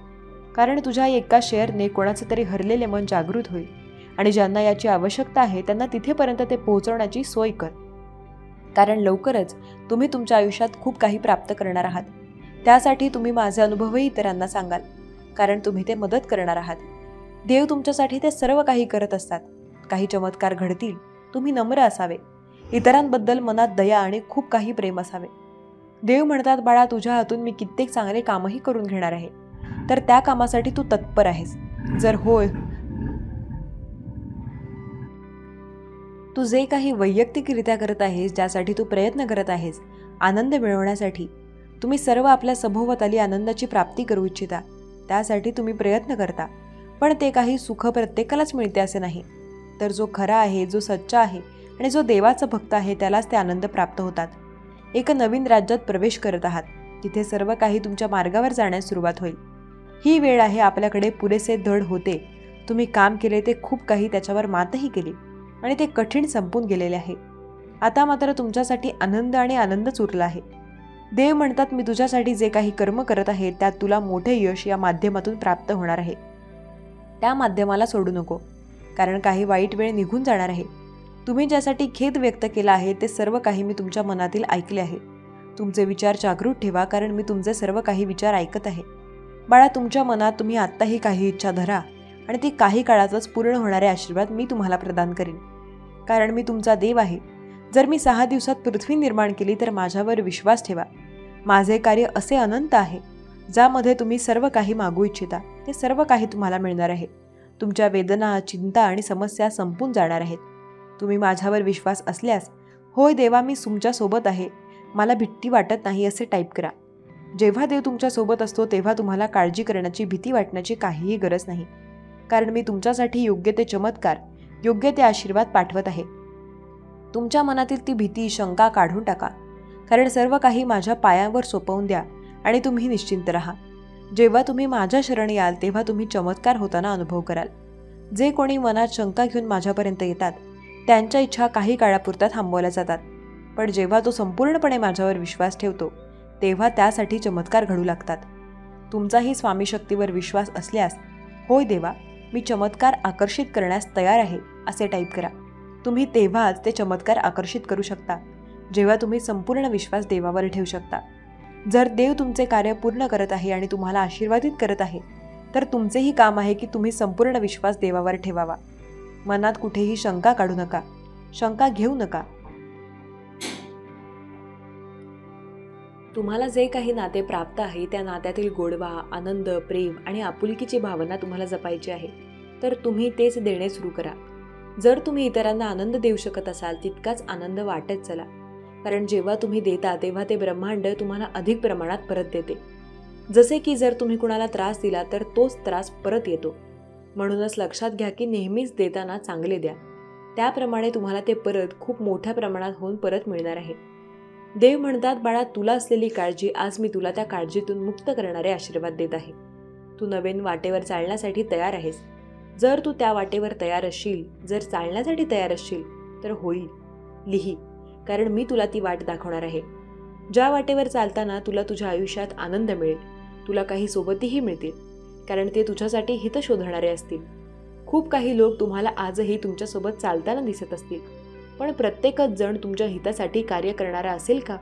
कारण तुझ्या एका शेअरने कोणाचं तरी हरलेले मन जागृत होईल आणि ज्यांना याची आवश्यकता आहे त्यांना तिथेपर्यंत ते पोहोचवण्याची सोय कर. कारण लवकरच तुम्ही तुमच्या आयुष्यात खूप काही प्राप्त करणार आहात. त्यासाठी तुम्ही माझे अनुभवही इतरांना सांगाल, कारण तुम्ही ते मदत करणार आहात. देव तुमच्यासाठी ते सर्व काही करत असतात. काही चमत्कार घडतील, तुम्ही नम्र असावे, इतरांबद्दल मनात दया आणि खूप काही प्रेम असावे. देव म्हणतात, बाळा, तुझ्या हातून मी कित्येक चांगले कामही करून घेणार आहे, तर त्या कामासाठी तू तत्पर आहेस. जर होय, तू जे काही वैयक्तिकरित्या करत आहेस, ज्यासाठी तू प्रयत्न करत आहेस, आनंद मिळवण्यासाठी, तुम्ही सर्व आपल्या सभोवताली आनंदाची प्राप्ती करू इच्छिता, त्यासाठी तुम्ही प्रयत्न करता. पण ते काही सुख प्रत्येकालाच मिळते असे नाही. तर जो खरा आहे, जो सच्चा आहे आणि जो देवाचा भक्त आहे, त्यालाच ते आनंद प्राप्त होतात. एक नवीन राज्यात प्रवेश करत आहात. तिथे सर्व काही तुमच्या मार्गावर जाण्यास सुरुवात होईल. ही वेळ आहे. आपल्याकडे पुरेसे धड होते. तुम्ही काम केले, ते खूप काही, त्याच्यावर मातही केली आणि ते कठीण संपून गेलेले आहे. आता मात्र तुमच्यासाठी आनंद आणि आनंदच उरला आहे. देव म्हणतात, मी तुझ्यासाठी जे काही कर्म करत आहे त्यात तुला मोठे यश या माध्यमातून प्राप्त होणार आहे. त्या माध्यमाला सोडू नको, कारण काही वाईट वेळ निघून जाणार आहे. तुम्ही ज्यासाठी खेद व्यक्त केला आहे ते सर्व काही मी तुमच्या मनातील ऐकले आहे. तुमचे विचार जागृत ठेवा, कारण मी तुमचे सर्व काही विचार ऐकत आहे. बाळा, तुमच्या मनात तुम्ही आत्ताही काही इच्छा धरा आणि ती काही काळातच पूर्ण होणारे आशीर्वाद मी तुम्हाला प्रदान करीन, कारण मी तुमचा देव आहे. जर मी 6 दिवसात पृथ्वी निर्माण केली तर माझ्यावर विश्वास ठेवा. माझे कार्य असे अनंत आहे, ज्यामध्ये तुम्ही सर्व काही मागू इच्छिता ते सर्व काही तुम्हाला मिळणार आहे. तुमच्या वेदना, चिंता आणि समस्या संपून जाणार आहेत. तुम्ही माझ्यावर विश्वास असल्यास, होय देवा, मी तुमच्यासोबत आहे, मला भीती वाटत नाही, असे टाईप करा. जेव्हा देव तुमच्यासोबत असतो तेव्हा तुम्हाला काळजी करण्याची, भीती वाटण्याची काहीही गरज नाही, कारण मी तुमच्यासाठी योग्य ते चमत्कार, योग्य ते आशीर्वाद पाठवत आहे. तुमच्या मनातील ती भीती, शंका काढून टाका, कारण सर्व काही माझ्या पायावर सोपवून द्या आणि तुम्ही निश्चिंत राहा. जेव्हा तुम्ही माझ्या शरण याल तेव्हा तुम्ही चमत्कार होताना अनुभव कराल. जे कोणी मनात शंका घेऊन माझ्यापर्यंत येतात त्यांच्या इच्छा काही काळापुरता थांबवल्या जातात, पण जेव्हा तो संपूर्णपणे माझ्यावर विश्वास ठेवतो तेव्हा त्यासाठी चमत्कार घडू लागतात. तुमचाही स्वामी शक्तीवर विश्वास असल्यास, होय देवा, मी चमत्कार आकर्षित करण्यास तयार आहे, असे टाईप करा. तुम्ही तेव्हाच ते चमत्कार आकर्षित करू शकता, जेव्हा तुम्ही संपूर्ण विश्वास देवावर ठेवू शकता. जर देव तुमचे कार्य पूर्ण करत आहे आणि तुम्हाला आशीर्वादित करत आहे, तर तुमचेही काम आहे की तुम्ही संपूर्ण विश्वास देवावर ठेवावा. मनात कुठेही शंका काढू नका, शंका घेऊ नका. तुम्हाला जे काही नाते प्राप्त आहे त्या नात्यातील गोडवा, आनंद, प्रेम आणि आपुलकीची भावना तुम्हाला जपायची आहे, तर तुम्ही तेच देणे सुरू करा. जर तुम्ही इतरांना आनंद देऊ शकत असाल, तितकाच आनंद वाटत चला, कारण जेव्हा तुम्ही देता तेव्हा ते ब्रह्मांड तुम्हाला अधिक प्रमाणात परत देते. जसे की जर तुम्ही कुणाला त्रास दिला तर तोच त्रास परत येतो. म्हणूनच लक्षात घ्या की नेहमीच देताना चांगले द्या, त्याप्रमाणे तुम्हाला ते परत खूप मोठ्या प्रमाणात होऊन परत मिळणार आहे. देव म्हणतात, बाळा, तुला असलेली काळजी, आज मी तुला त्या काळजीतून मुक्त करणारे आशीर्वाद देत आहे. तू नवीन वाटेवर चालण्यासाठी तयार आहेस. जर तू त्या वाटेवर तयार असशील, जर चालण्यासाठी तयार असशील, तर होईल. लिही, कारण मी तुला ती वाट दाखवणार आहे. ज्या वाटेवर चालताना तुला तुझ्या आयुष्यात आनंद मिळेल, तुला काही सोबतीही मिळतील, कारण ते तुझ्यासाठी हित शोधणारे असतील. खूप काही लोक तुम्हाला आजही तुमच्यासोबत चालताना दिसत असतील, पण प्रत्येकच जण तुमच्या हितासाठी कार्य करणारा असेल का?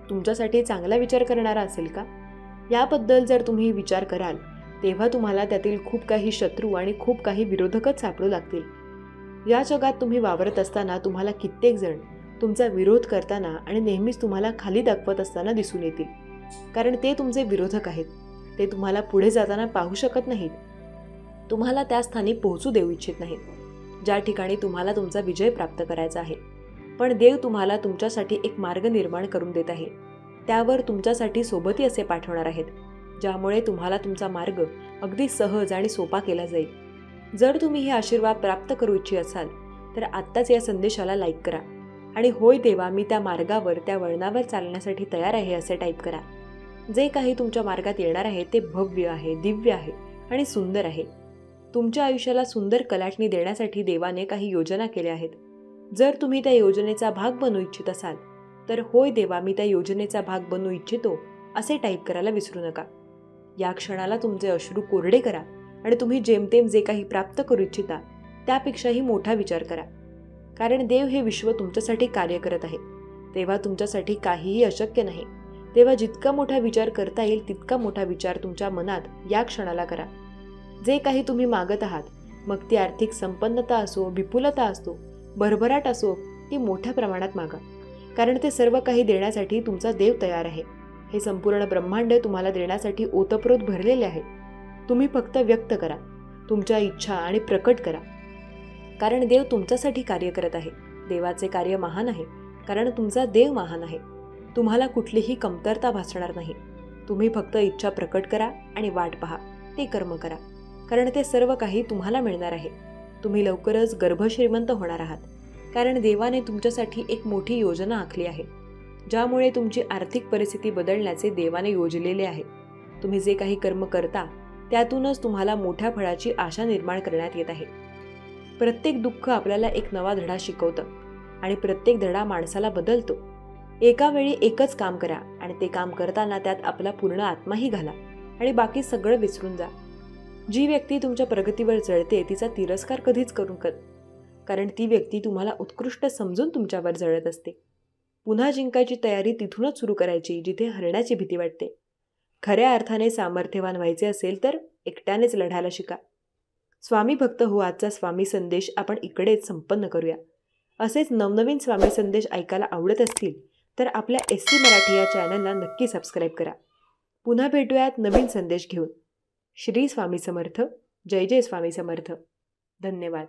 तुमच्यासाठी चांगला विचार करणारा असेल का? याबद्दल जर तुम्ही विचार कराल तेव्हा तुम्हाला त्यातील खूप काही शत्रू आणि खूप काही विरोधकच सापडू लागतील. या जगात तुम्ही वावरत असताना तुम्हाला कित्येक जण तुमचा विरोध करताना आणि नेहमीच तुम्हाला खाली दाखवत असताना दिसून येतील, कारण ते तुमचे विरोधक आहेत. ते तुम्हाला पुढे जाताना पाहू शकत नाहीत, तुम्हाला त्या स्थानी पोहोचू देऊ इच्छित नाहीत, ज्या ठिकाणी तुम्हाला तुमचा विजय प्राप्त करायचा आहे. पण देव तुम्हाला तुमच्यासाठी एक मार्ग निर्माण करून देत आहे. त्यावर तुमच्यासाठी सोबती असे पाठवणार आहेत, ज्यामुळे तुम्हाला तुमचा मार्ग अगदी सहज आणि सोपा केला जाईल. जर तुम्ही हे आशीर्वाद प्राप्त करू इच्छित असाल तर आत्ताच या संदेशाला लाईक करा आणि होय देवा, मी त्या मार्गावर, त्या वळणावर चालण्यासाठी तयार आहे, असे टाईप करा. जे काही तुमच्या मार्गात येणार आहे ते भव्य आहे, दिव्य आहे आणि सुंदर आहे. तुमच्या आयुष्याला सुंदर कलाटणी देण्यासाठी देवाने काही योजना केल्या आहेत. जर तुम्ही त्या योजनेचा भाग बनू इच्छित असाल तर होय देवा, मी त्या योजनेचा भाग बनू इच्छितो, असे टाईप करायला विसरू नका. या क्षणाला तुमचे अश्रू कोरडे करा आणि तुम्ही जेमतेम जे काही प्राप्त करू इच्छिता त्यापेक्षाही मोठा विचार करा. कारण देव हे विश्व तुमच्यासाठी कार्य करत आहे. तेव्हा तुमच्यासाठी काहीही अशक्य नाही. तेव्हा जितका मोठा विचार करता येईल तितका मोठा विचार तुमच्या मनात या क्षणाला करा. जे काही तुम्ही मागत आहात, मग ती आर्थिक संपन्नता असो, विपुलता असो, भरभराट असो, ती मोठ्या प्रमाणात मागा. कारण ते सर्व काही देण्यासाठी तुमचा देव तयार आहे. हे संपूर्ण ब्रह्मांड तुम्हाला देण्यासाठी ओतप्रोत भरलेले आहे. तुम्ही फक्त व्यक्त करा तुमच्या इच्छा आणि प्रकट करा. कारण देव तुमच्यासाठी कार्य करत आहे. देवाचे कार्य महान आहे कारण तुमचा देव महान आहे. तुम्हाला कुठलीही कमतरता भासणार नाही. तुम्ही फक्त इच्छा प्रकट करा आणि वाट पहा. ते कर्म करा कारण ते सर्व काही तुम्हाला मिळणार आहे. तुम्ही लवकरच गर्भश्रीमंत होणार आहात. कारण देवाने तुमच्यासाठी एक मोठी योजना आखली आहे, ज्यामुळे तुमची आर्थिक परिस्थिती बदलण्याचे देवाने योजलेले आहे. तुम्ही जे काही कर्म करता त्यातूनच तुम्हाला मोठ्या फळाची आशा निर्माण करण्यात येत आहे. प्रत्येक दुःख आपल्याला एक नवा धडा शिकवतं आणि प्रत्येक धडा माणसाला बदलतो. एका वेळी एकच काम करा आणि ते काम करताना त्यात आपला पूर्ण आत्माही घाला आणि बाकी सगळं विसरून जा. जी व्यक्ती तुमच्या प्रगतीवर जळते तिचा तिरस्कार कधीच करू नका, कारण ती व्यक्ती तुम्हाला उत्कृष्ट समजून तुमच्यावर जळत असते. पुन्हा जिंकायची तयारी तिथूनच सुरू करायची जिथे हरण्याची भीती वाटते. खऱ्या अर्थाने सामर्थ्यवान व्हायचे असेल तर एकट्यानेच लढायला शिका. स्वामी भक्त हो आजचा स्वामी संदेश आपण इकडेच संपन्न करूया. असेच नवनवीन स्वामी संदेश ऐकायला आवडत असतील तर आपल्या SC मराठी या चॅनलला नक्की सबस्क्राईब करा. पुन्हा भेटूयात नवीन संदेश घेऊन. श्री स्वामी समर्थ. जय जय स्वामी समर्थ. धन्यवाद.